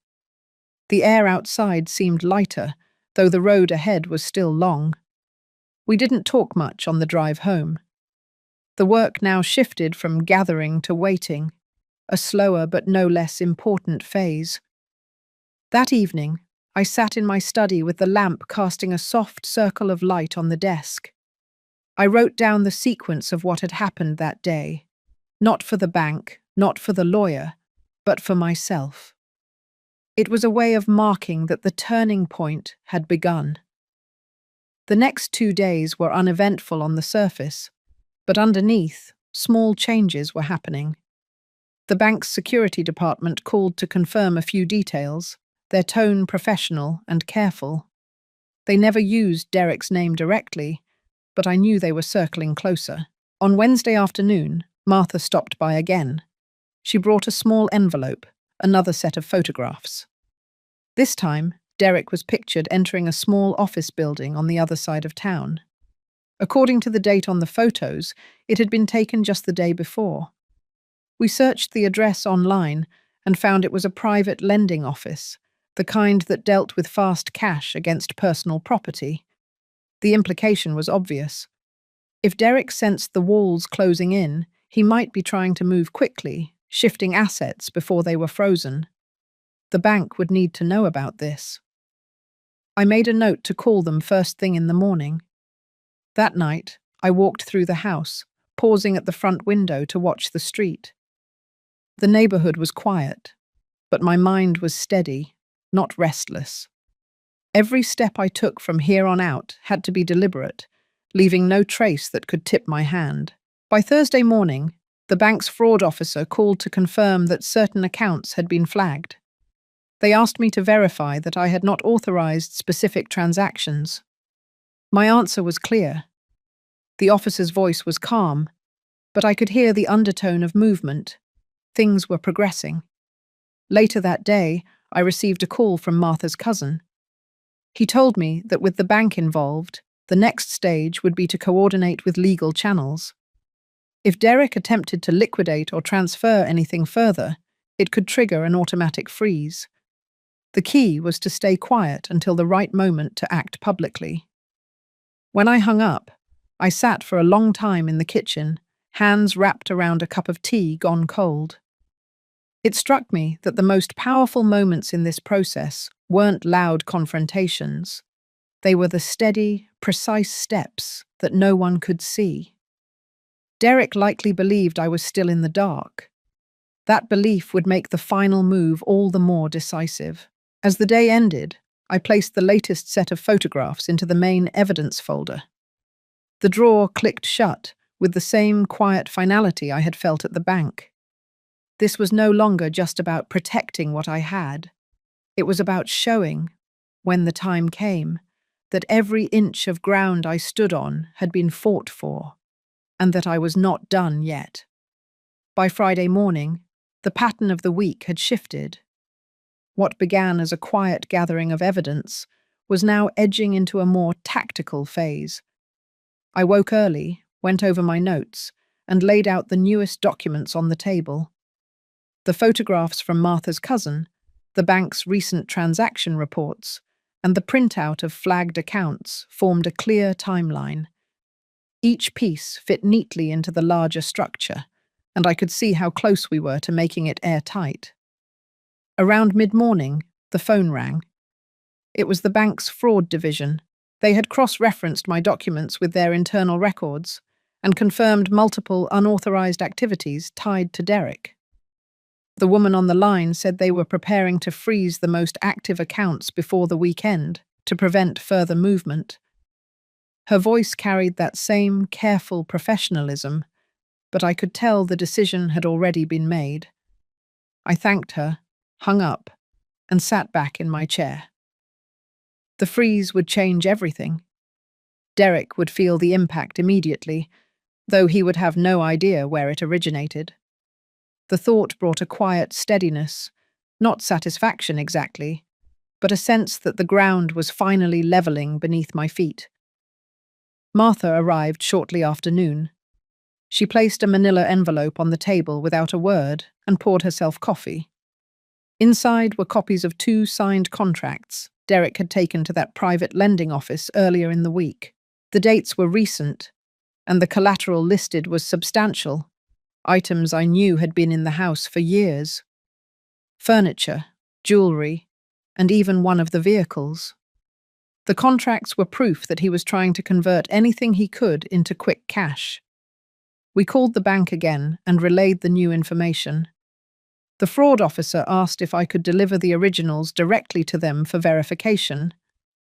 The air outside seemed lighter, though the road ahead was still long. We didn't talk much on the drive home. The work now shifted from gathering to waiting, a slower but no less important phase. That evening, I sat in my study with the lamp casting a soft circle of light on the desk. I wrote down the sequence of what had happened that day, not for the bank, not for the lawyer, but for myself. It was a way of marking that the turning point had begun. The next 2 days were uneventful on the surface, but underneath, small changes were happening. The bank's security department called to confirm a few details, their tone professional and careful. They never used Derek's name directly, but I knew they were circling closer. On Wednesday afternoon, Martha stopped by again. She brought a small envelope, another set of photographs. This time, Derek was pictured entering a small office building on the other side of town. According to the date on the photos, it had been taken just the day before. We searched the address online and found it was a private lending office, the kind that dealt with fast cash against personal property. The implication was obvious. If Derek sensed the walls closing in, he might be trying to move quickly, shifting assets before they were frozen. The bank would need to know about this. I made a note to call them first thing in the morning. That night, I walked through the house, pausing at the front window to watch the street. The neighborhood was quiet, but my mind was steady, not restless. Every step I took from here on out had to be deliberate, leaving no trace that could tip my hand. By Thursday morning, the bank's fraud officer called to confirm that certain accounts had been flagged. They asked me to verify that I had not authorized specific transactions. My answer was clear. The officer's voice was calm, but I could hear the undertone of movement. Things were progressing. Later that day, I received a call from Martha's cousin. He told me that with the bank involved, the next stage would be to coordinate with legal channels. If Derek attempted to liquidate or transfer anything further, it could trigger an automatic freeze. The key was to stay quiet until the right moment to act publicly. When I hung up, I sat for a long time in the kitchen, hands wrapped around a cup of tea gone cold. It struck me that the most powerful moments in this process weren't loud confrontations. They were the steady, precise steps that no one could see. Derek likely believed I was still in the dark. That belief would make the final move all the more decisive. As the day ended, I placed the latest set of photographs into the main evidence folder. The drawer clicked shut with the same quiet finality I had felt at the bank. This was no longer just about protecting what I had. It was about showing, when the time came, that every inch of ground I stood on had been fought for, and that I was not done yet. By Friday morning, the pattern of the week had shifted. What began as a quiet gathering of evidence was now edging into a more tactical phase. I woke early, went over my notes, and laid out the newest documents on the table. The photographs from Martha's cousin, the bank's recent transaction reports, and the printout of flagged accounts formed a clear timeline. Each piece fit neatly into the larger structure, and I could see how close we were to making it airtight. Around mid-morning, the phone rang. It was the bank's fraud division. They had cross-referenced my documents with their internal records and confirmed multiple unauthorized activities tied to Derek. The woman on the line said they were preparing to freeze the most active accounts before the weekend to prevent further movement. Her voice carried that same careful professionalism, but I could tell the decision had already been made. I thanked her, hung up, and sat back in my chair. The freeze would change everything. Derek would feel the impact immediately, though he would have no idea where it originated. The thought brought a quiet steadiness, not satisfaction exactly, but a sense that the ground was finally leveling beneath my feet. Martha arrived shortly after noon. She placed a manila envelope on the table without a word and poured herself coffee. Inside were copies of 2 signed contracts Derek had taken to that private lending office earlier in the week. The dates were recent, and the collateral listed was substantial, items I knew had been in the house for years. Furniture, jewelry, and even one of the vehicles. The contracts were proof that he was trying to convert anything he could into quick cash. We called the bank again and relayed the new information. The fraud officer asked if I could deliver the originals directly to them for verification,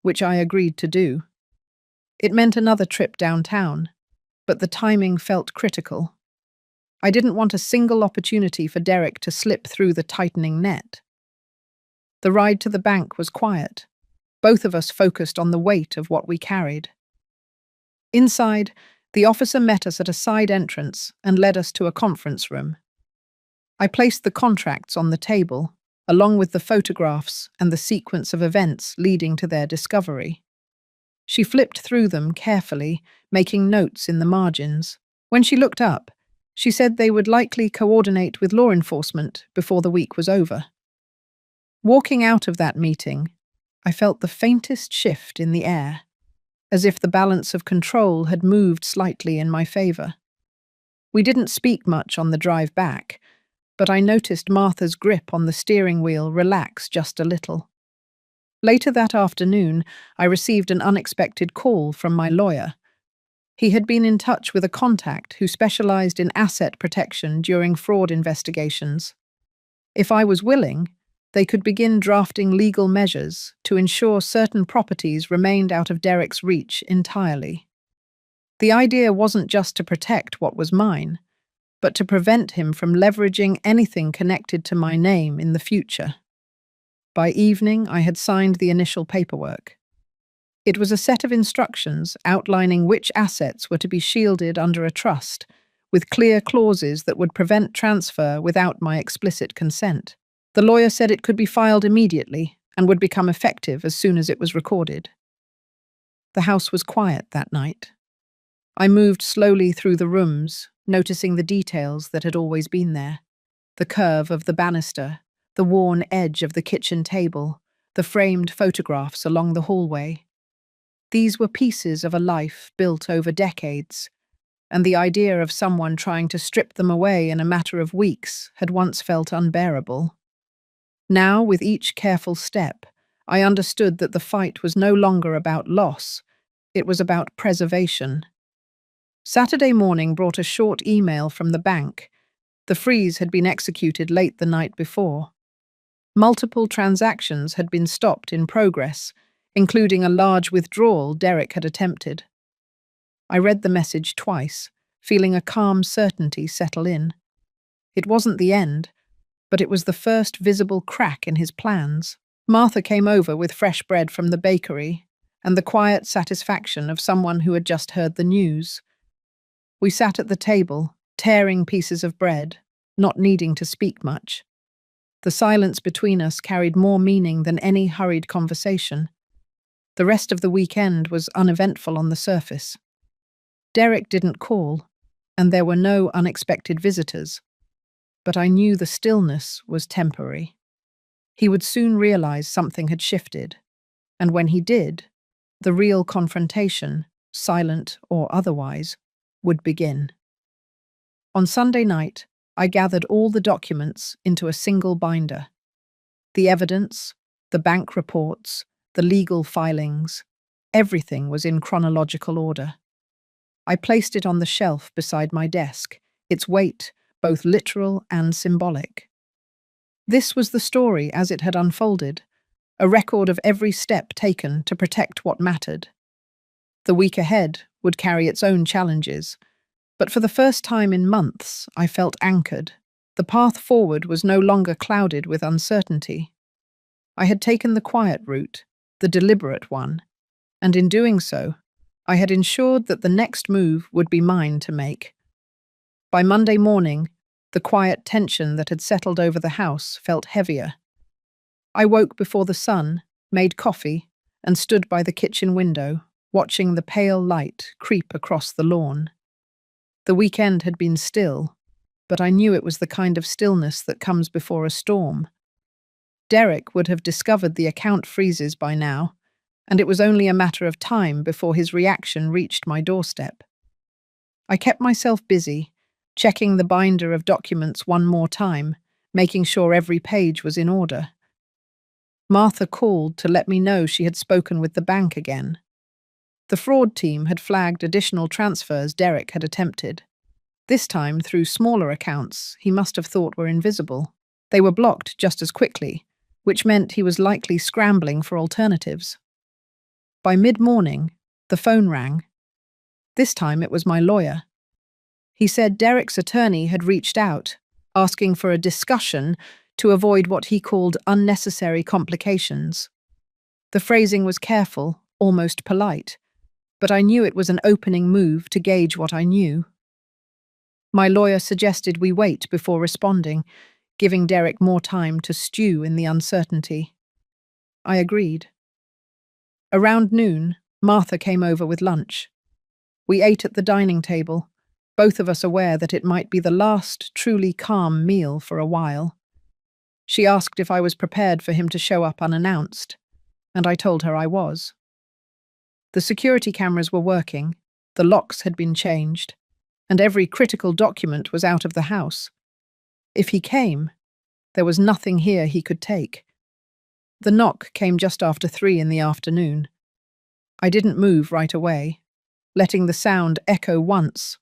which I agreed to do. It meant another trip downtown, but the timing felt critical. I didn't want a single opportunity for Derek to slip through the tightening net. The ride to the bank was quiet. Both of us focused on the weight of what we carried. Inside, the officer met us at a side entrance and led us to a conference room. I placed the contracts on the table, along with the photographs and the sequence of events leading to their discovery. She flipped through them carefully, making notes in the margins. When she looked up, she said they would likely coordinate with law enforcement before the week was over. Walking out of that meeting, I felt the faintest shift in the air, as if the balance of control had moved slightly in my favor. We didn't speak much on the drive back, but I noticed Martha's grip on the steering wheel relax just a little. Later that afternoon, I received an unexpected call from my lawyer. He had been in touch with a contact who specialized in asset protection during fraud investigations. If I was willing, they could begin drafting legal measures to ensure certain properties remained out of Derek's reach entirely. The idea wasn't just to protect what was mine, but to prevent him from leveraging anything connected to my name in the future. By evening, I had signed the initial paperwork. It was a set of instructions outlining which assets were to be shielded under a trust, with clear clauses that would prevent transfer without my explicit consent. The lawyer said it could be filed immediately and would become effective as soon as it was recorded. The house was quiet that night. I moved slowly through the rooms, noticing the details that had always been there. The curve of the banister, the worn edge of the kitchen table, the framed photographs along the hallway. These were pieces of a life built over decades, and the idea of someone trying to strip them away in a matter of weeks had once felt unbearable. Now, with each careful step, I understood that the fight was no longer about loss, it was about preservation. Saturday morning brought a short email from the bank. The freeze had been executed late the night before. Multiple transactions had been stopped in progress, including a large withdrawal Derek had attempted. I read the message twice, feeling a calm certainty settle in. It wasn't the end, but it was the first visible crack in his plans. Martha came over with fresh bread from the bakery, and the quiet satisfaction of someone who had just heard the news. We sat at the table, tearing pieces of bread, not needing to speak much. The silence between us carried more meaning than any hurried conversation. The rest of the weekend was uneventful on the surface. Derek didn't call, and there were no unexpected visitors. But I knew the stillness was temporary. He would soon realize something had shifted, and when he did, the real confrontation, silent or otherwise, would begin. On Sunday night, I gathered all the documents into a single binder. The evidence, the bank reports, the legal filings, everything was in chronological order. I placed it on the shelf beside my desk, its weight both literal and symbolic. This was the story as it had unfolded, a record of every step taken to protect what mattered. The week ahead would carry its own challenges, but for the first time in months, I felt anchored. The path forward was no longer clouded with uncertainty. I had taken the quiet route, the deliberate one, and in doing so, I had ensured that the next move would be mine to make. By Monday morning, the quiet tension that had settled over the house felt heavier. I woke before the sun, made coffee, and stood by the kitchen window, watching the pale light creep across the lawn. The weekend had been still, but I knew it was the kind of stillness that comes before a storm. Derek would have discovered the account freezes by now, and it was only a matter of time before his reaction reached my doorstep. I kept myself busy, checking the binder of documents one more time, making sure every page was in order. Martha called to let me know she had spoken with the bank again. The fraud team had flagged additional transfers Derek had attempted. This time through smaller accounts he must have thought were invisible. They were blocked just as quickly, which meant he was likely scrambling for alternatives. By mid-morning, the phone rang. This time it was my lawyer. He said Derek's attorney had reached out, asking for a discussion to avoid what he called unnecessary complications. The phrasing was careful, almost polite, but I knew it was an opening move to gauge what I knew. My lawyer suggested we wait before responding, giving Derek more time to stew in the uncertainty. I agreed. Around noon, Martha came over with lunch. We ate at the dining table, both of us aware that it might be the last truly calm meal for a while. She asked if I was prepared for him to show up unannounced, and I told her I was. The security cameras were working, the locks had been changed, and every critical document was out of the house. If he came, there was nothing here he could take. The knock came just after 3 in the afternoon. I didn't move right away, letting the sound echo once,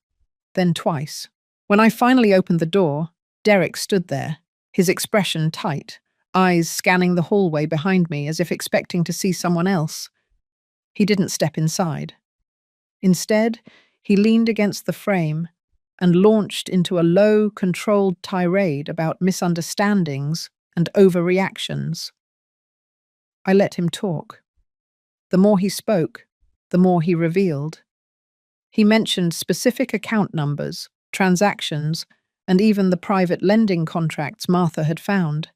then twice. When I finally opened the door, Derek stood there, his expression tight, eyes scanning the hallway behind me as if expecting to see someone else. He didn't step inside. Instead, he leaned against the frame and launched into a low, controlled tirade about misunderstandings and overreactions. I let him talk. The more he spoke, the more he revealed. He mentioned specific account numbers, transactions, and even the private lending contracts Martha had found.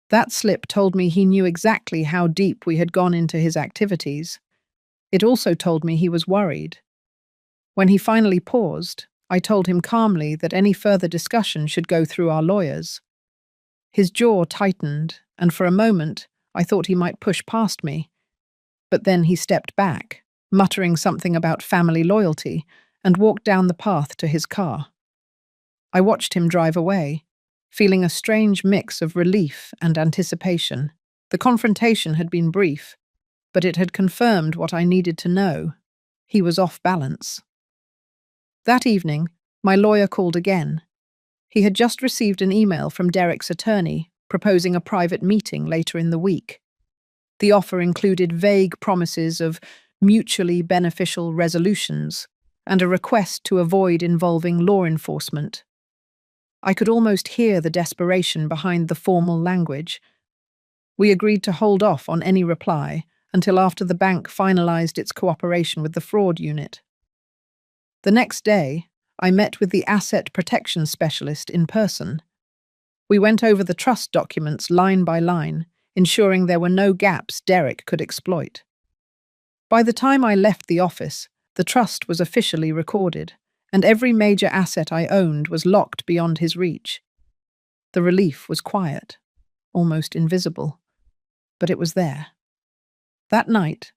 That slip told me he knew exactly how deep we had gone into his activities. It also told me he was worried. When he finally paused, I told him calmly that any further discussion should go through our lawyers. His jaw tightened, and for a moment I thought he might push past me. But then he stepped back, muttering something about family loyalty, and walked down the path to his car. I watched him drive away, feeling a strange mix of relief and anticipation. The confrontation had been brief, but it had confirmed what I needed to know. He was off balance. That evening, my lawyer called again. He had just received an email from Derek's attorney proposing a private meeting later in the week. The offer included vague promises of mutually beneficial resolutions and a request to avoid involving law enforcement. I could almost hear the desperation behind the formal language. We agreed to hold off on any reply until after the bank finalized its cooperation with the fraud unit. The next day, I met with the asset protection specialist in person. We went over the trust documents line by line, ensuring there were no gaps Derek could exploit. By the time I left the office, the trust was officially recorded, and every major asset I owned was locked beyond his reach. The relief was quiet, almost invisible, but it was there. That night,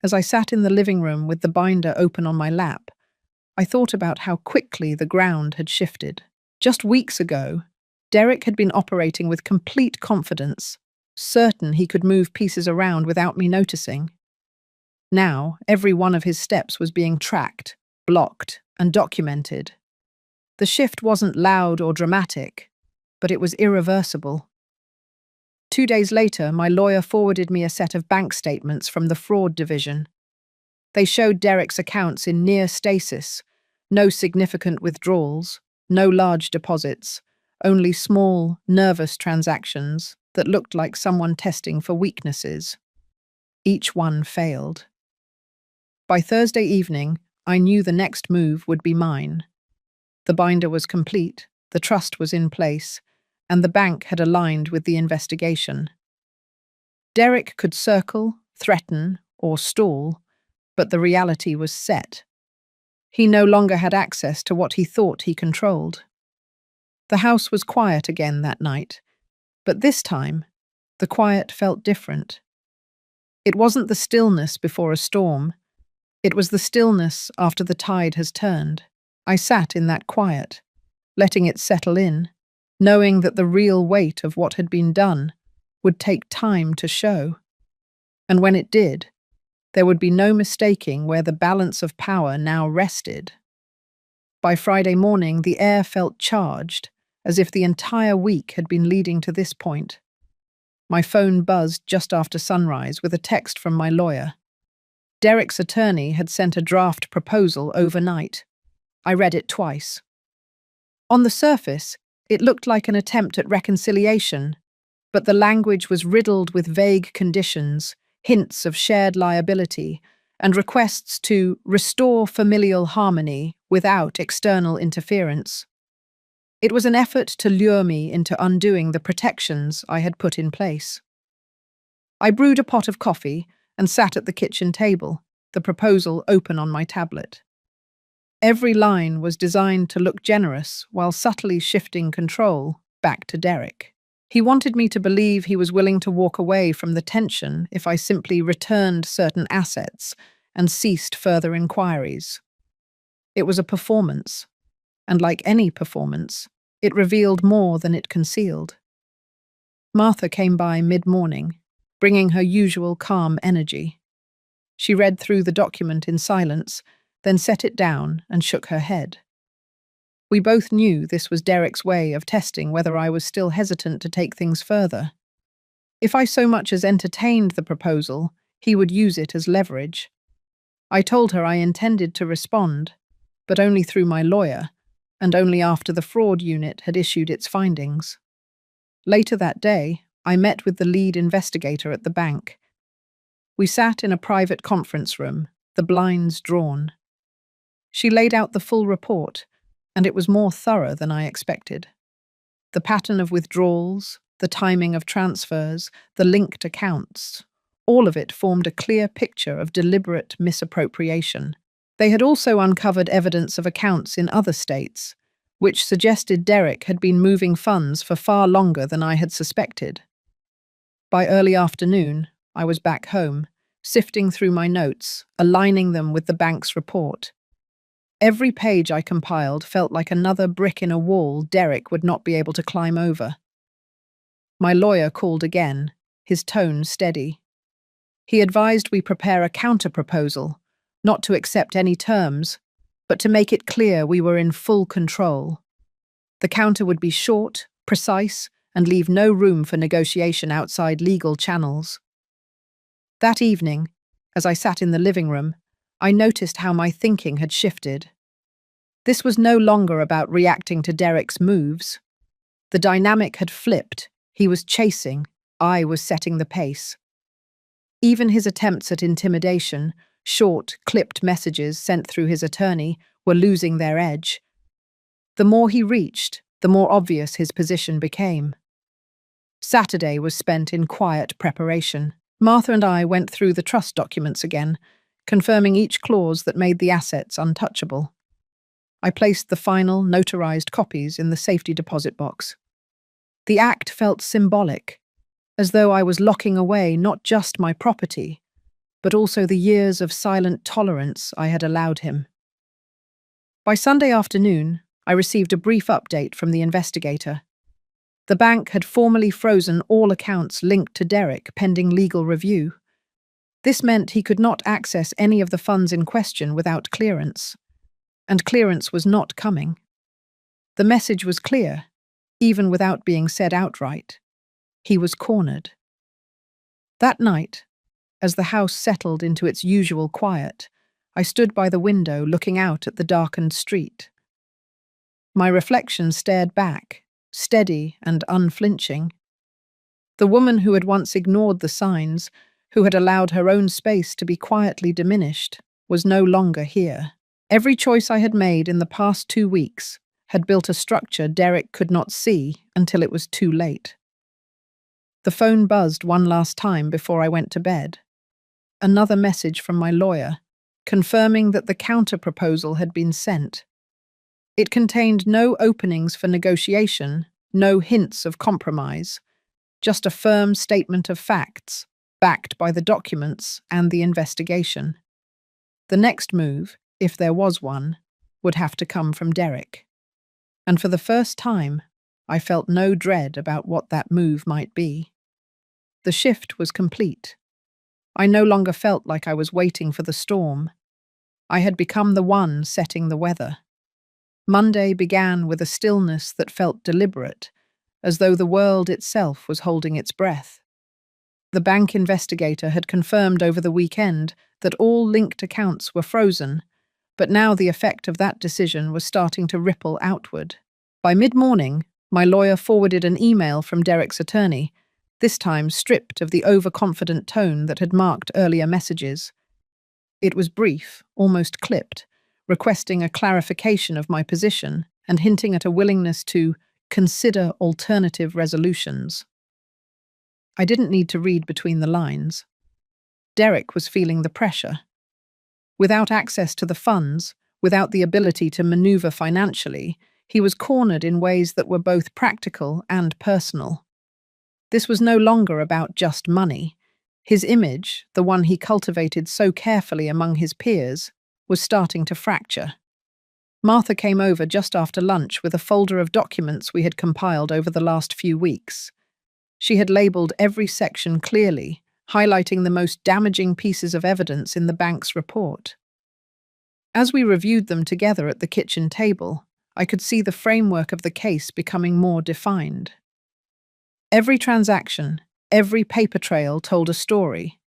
as I sat in the living room with the binder open on my lap, I thought about how quickly the ground had shifted. Just weeks ago, Derek had been operating with complete confidence, certain he could move pieces around without me noticing. Now, every one of his steps was being tracked, blocked, and documented. The shift wasn't loud or dramatic, but it was irreversible. 2 days later, my lawyer forwarded me a set of bank statements from the fraud division. They showed Derek's accounts in near stasis, no significant withdrawals, no large deposits, only small, nervous transactions that looked like someone testing for weaknesses. Each one failed. By Thursday evening, I knew the next move would be mine. The binder was complete, the trust was in place, and the bank had aligned with the investigation. Derek could circle, threaten, or stall, but the reality was set. He no longer had access to what he thought he controlled. The house was quiet again that night, but this time, the quiet felt different. It wasn't the stillness before a storm. It was the stillness after the tide has turned. I sat in that quiet, letting it settle in, knowing that the real weight of what had been done would take time to show. And when it did, there would be no mistaking where the balance of power now rested. By Friday morning, the air felt charged, as if the entire week had been leading to this point. My phone buzzed just after sunrise with a text from my lawyer. Derek's attorney had sent a draft proposal overnight. I read it twice. On the surface, it looked like an attempt at reconciliation, but the language was riddled with vague conditions, hints of shared liability, and requests to restore familial harmony without external interference. It was an effort to lure me into undoing the protections I had put in place. I brewed a pot of coffee and sat at the kitchen table, the proposal open on my tablet. Every line was designed to look generous while subtly shifting control back to Derek. He wanted me to believe he was willing to walk away from the tension if I simply returned certain assets and ceased further inquiries. It was a performance, and like any performance, it revealed more than it concealed. Martha came by mid-morning, bringing her usual calm energy. She read through the document in silence, then set it down and shook her head. We both knew this was Derek's way of testing whether I was still hesitant to take things further. If I so much as entertained the proposal, he would use it as leverage. I told her I intended to respond, but only through my lawyer, and only after the fraud unit had issued its findings. Later that day, I met with the lead investigator at the bank. We sat in a private conference room, the blinds drawn. She laid out the full report, and it was more thorough than I expected. The pattern of withdrawals, the timing of transfers, the linked accounts, all of it formed a clear picture of deliberate misappropriation. They had also uncovered evidence of accounts in other states, which suggested Derek had been moving funds for far longer than I had suspected. By early afternoon, I was back home, sifting through my notes, aligning them with the bank's report. Every page I compiled felt like another brick in a wall Derek would not be able to climb over. My lawyer called again, his tone steady. He advised we prepare a counter-proposal, not to accept any terms, but to make it clear we were in full control. The counter would be short, precise, and leave no room for negotiation outside legal channels. That evening, as I sat in the living room, I noticed how my thinking had shifted. This was no longer about reacting to Derek's moves. The dynamic had flipped. He was chasing, I was setting the pace. Even his attempts at intimidation, short, clipped messages sent through his attorney, were losing their edge. The more he reached, the more obvious his position became. Saturday was spent in quiet preparation. Martha and I went through the trust documents again, confirming each clause that made the assets untouchable. I placed the final, notarized copies in the safety deposit box. The act felt symbolic, as though I was locking away not just my property, but also the years of silent tolerance I had allowed him. By Sunday afternoon, I received a brief update from the investigator. The bank had formally frozen all accounts linked to Derek pending legal review. This meant he could not access any of the funds in question without clearance, and clearance was not coming. The message was clear, even without being said outright. He was cornered. That night, as the house settled into its usual quiet, I stood by the window looking out at the darkened street. My reflection stared back, steady and unflinching. The woman who had once ignored the signs, who had allowed her own space to be quietly diminished, was no longer here. Every choice I had made in the past 2 weeks had built a structure Derek could not see until it was too late. The phone buzzed one last time before I went to bed. Another message from my lawyer, confirming that the counter-proposal had been sent. It contained no openings for negotiation, no hints of compromise, just a firm statement of facts, backed by the documents and the investigation. The next move, if there was one, would have to come from Derek. And for the first time, I felt no dread about what that move might be. The shift was complete. I no longer felt like I was waiting for the storm. I had become the one setting the weather. Monday began with a stillness that felt deliberate, as though the world itself was holding its breath. The bank investigator had confirmed over the weekend that all linked accounts were frozen, but now the effect of that decision was starting to ripple outward. By mid-morning, my lawyer forwarded an email from Derek's attorney, this time stripped of the overconfident tone that had marked earlier messages. It was brief, almost clipped, requesting a clarification of my position and hinting at a willingness to consider alternative resolutions. I didn't need to read between the lines. Derek was feeling the pressure. Without access to the funds, without the ability to maneuver financially, he was cornered in ways that were both practical and personal. This was no longer about just money. His image, the one he cultivated so carefully among his peers, was starting to fracture. Martha came over just after lunch with a folder of documents we had compiled over the last few weeks. She had labelled every section clearly, highlighting the most damaging pieces of evidence in the bank's report. As we reviewed them together at the kitchen table, I could see the framework of the case becoming more defined. Every transaction, every paper trail told a story,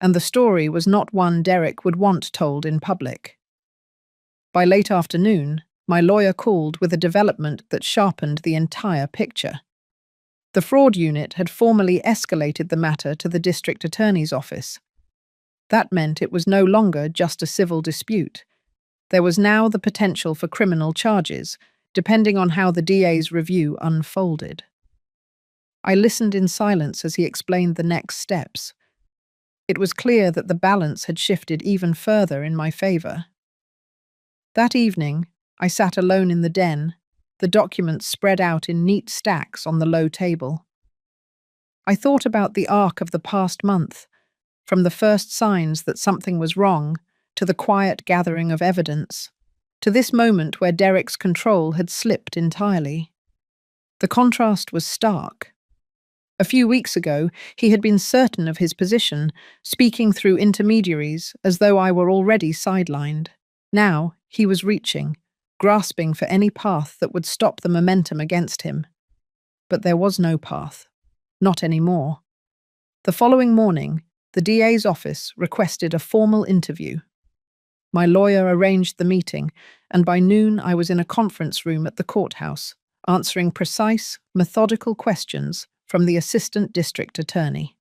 and the story was not one Derek would want told in public. By late afternoon, my lawyer called with a development that sharpened the entire picture. The fraud unit had formally escalated the matter to the district attorney's office. That meant it was no longer just a civil dispute. There was now the potential for criminal charges, depending on how the DA's review unfolded. I listened in silence as he explained the next steps. It was clear that the balance had shifted even further in my favor. That evening, I sat alone in the den, the documents spread out in neat stacks on the low table. I thought about the arc of the past month, from the first signs that something was wrong, to the quiet gathering of evidence, to this moment where Derek's control had slipped entirely. The contrast was stark. A few weeks ago, he had been certain of his position, speaking through intermediaries as though I were already sidelined. Now, he was reaching, grasping for any path that would stop the momentum against him. But there was no path. Not anymore. The following morning, the DA's office requested a formal interview. My lawyer arranged the meeting, and by noon I was in a conference room at the courthouse, answering precise, methodical questions from the assistant district attorney.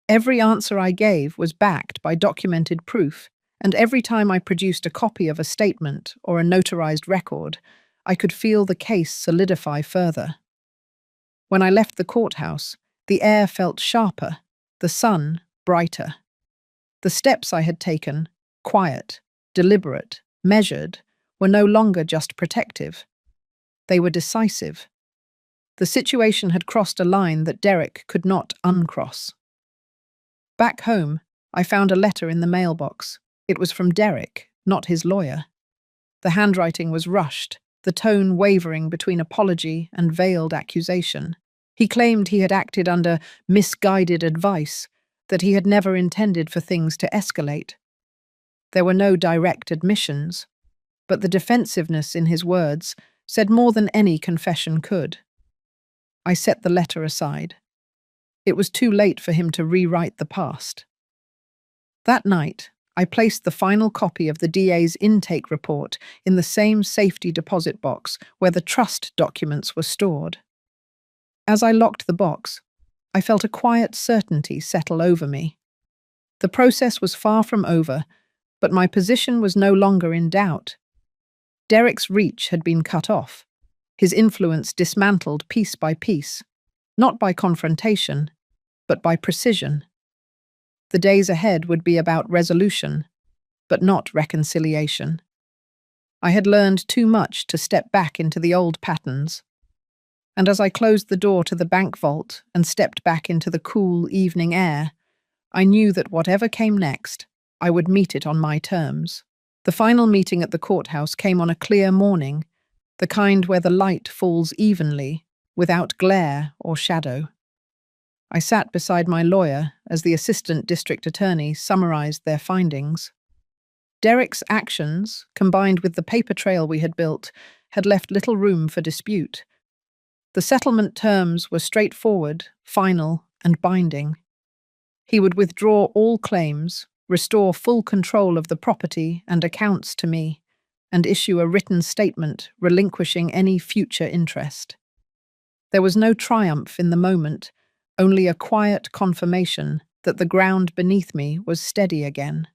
Every answer I gave was backed by documented proof, and every time I produced a copy of a statement or a notarized record, I could feel the case solidify further. When I left the courthouse, the air felt sharper, the sun brighter. The steps I had taken, quiet, deliberate, measured, were no longer just protective. They were decisive. The situation had crossed a line that Derek could not uncross. Back home, I found a letter in the mailbox. It was from Derek, not his lawyer. The handwriting was rushed, the tone wavering between apology and veiled accusation. He claimed he had acted under misguided advice, that he had never intended for things to escalate. There were no direct admissions, but the defensiveness in his words said more than any confession could. I set the letter aside. It was too late for him to rewrite the past. That night, I placed the final copy of the DA's intake report in the same safety deposit box where the trust documents were stored. As I locked the box, I felt a quiet certainty settle over me. The process was far from over, but my position was no longer in doubt. Derek's reach had been cut off, his influence dismantled piece by piece, not by confrontation, but by precision. The days ahead would be about resolution, but not reconciliation. I had learned too much to step back into the old patterns. And as I closed the door to the bank vault and stepped back into the cool evening air, I knew that whatever came next, I would meet it on my terms. The final meeting at the courthouse came on a clear morning, the kind where the light falls evenly, without glare or shadow. I sat beside my lawyer as the assistant district attorney summarized their findings. Derek's actions, combined with the paper trail we had built, had left little room for dispute. The settlement terms were straightforward, final, and binding. He would withdraw all claims, restore full control of the property and accounts to me, and issue a written statement relinquishing any future interest. There was no triumph in the moment, only a quiet confirmation that the ground beneath me was steady again.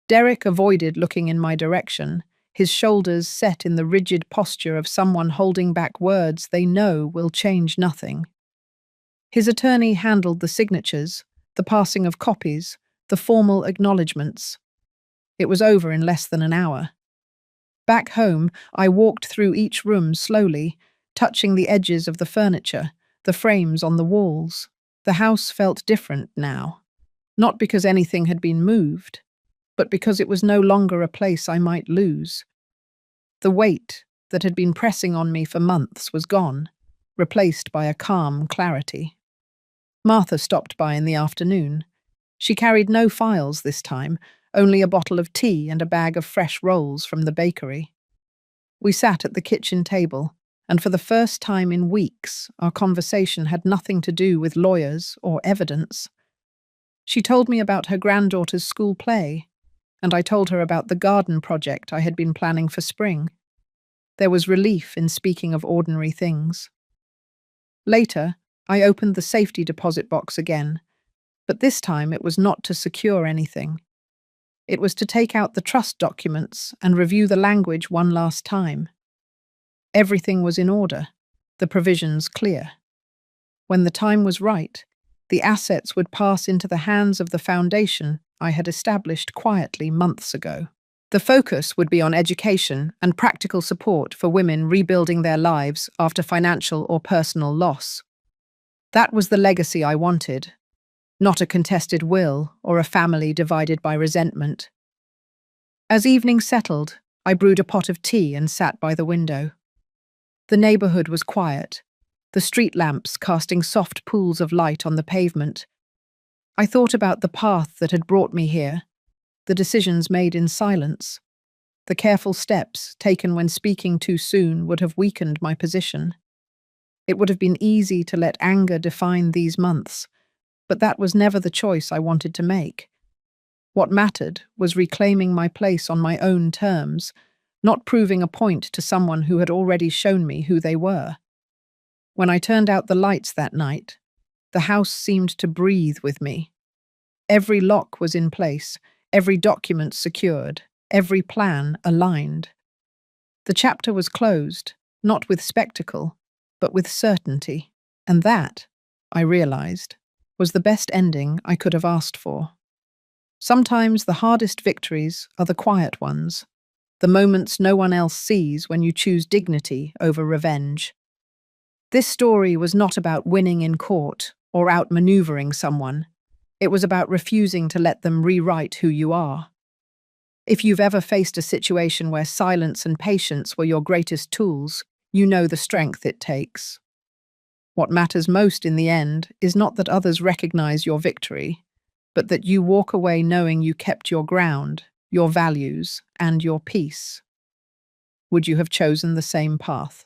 Derek avoided looking in my direction, his shoulders set in the rigid posture of someone holding back words they know will change nothing. His attorney handled the signatures, the passing of copies, the formal acknowledgements. It was over in less than an hour. Back home, I walked through each room slowly, touching the edges of the furniture, the frames on the walls. The house felt different now, not because anything had been moved, but because it was no longer a place I might lose. The weight that had been pressing on me for months was gone, replaced by a calm clarity. Martha stopped by in the afternoon. She carried no files this time, only a bottle of tea and a bag of fresh rolls from the bakery. We sat at the kitchen table, and for the first time in weeks, our conversation had nothing to do with lawyers or evidence. She told me about her granddaughter's school play, and I told her about the garden project I had been planning for spring. There was relief in speaking of ordinary things. Later, I opened the safety deposit box again, but this time it was not to secure anything. It was to take out the trust documents and review the language one last time. Everything was in order, the provisions clear. When the time was right, the assets would pass into the hands of the foundation I had established quietly months ago. The focus would be on education and practical support for women rebuilding their lives after financial or personal loss. That was the legacy I wanted, not a contested will or a family divided by resentment. As evening settled, I brewed a pot of tea and sat by the window. The neighborhood was quiet, the street lamps casting soft pools of light on the pavement. I thought about the path that had brought me here, the decisions made in silence. The careful steps taken when speaking too soon would have weakened my position. It would have been easy to let anger define these months, but that was never the choice I wanted to make. What mattered was reclaiming my place on my own terms, not proving a point to someone who had already shown me who they were. When I turned out the lights that night, the house seemed to breathe with me. Every lock was in place, every document secured, every plan aligned. The chapter was closed, not with spectacle, but with certainty, and that, I realized, was the best ending I could have asked for. Sometimes the hardest victories are the quiet ones, the moments no one else sees when you choose dignity over revenge. This story was not about winning in court or outmaneuvering someone. It was about refusing to let them rewrite who you are. If you've ever faced a situation where silence and patience were your greatest tools, you know the strength it takes. What matters most in the end is not that others recognize your victory, but that you walk away knowing you kept your ground, your values, and your peace. Would you have chosen the same path?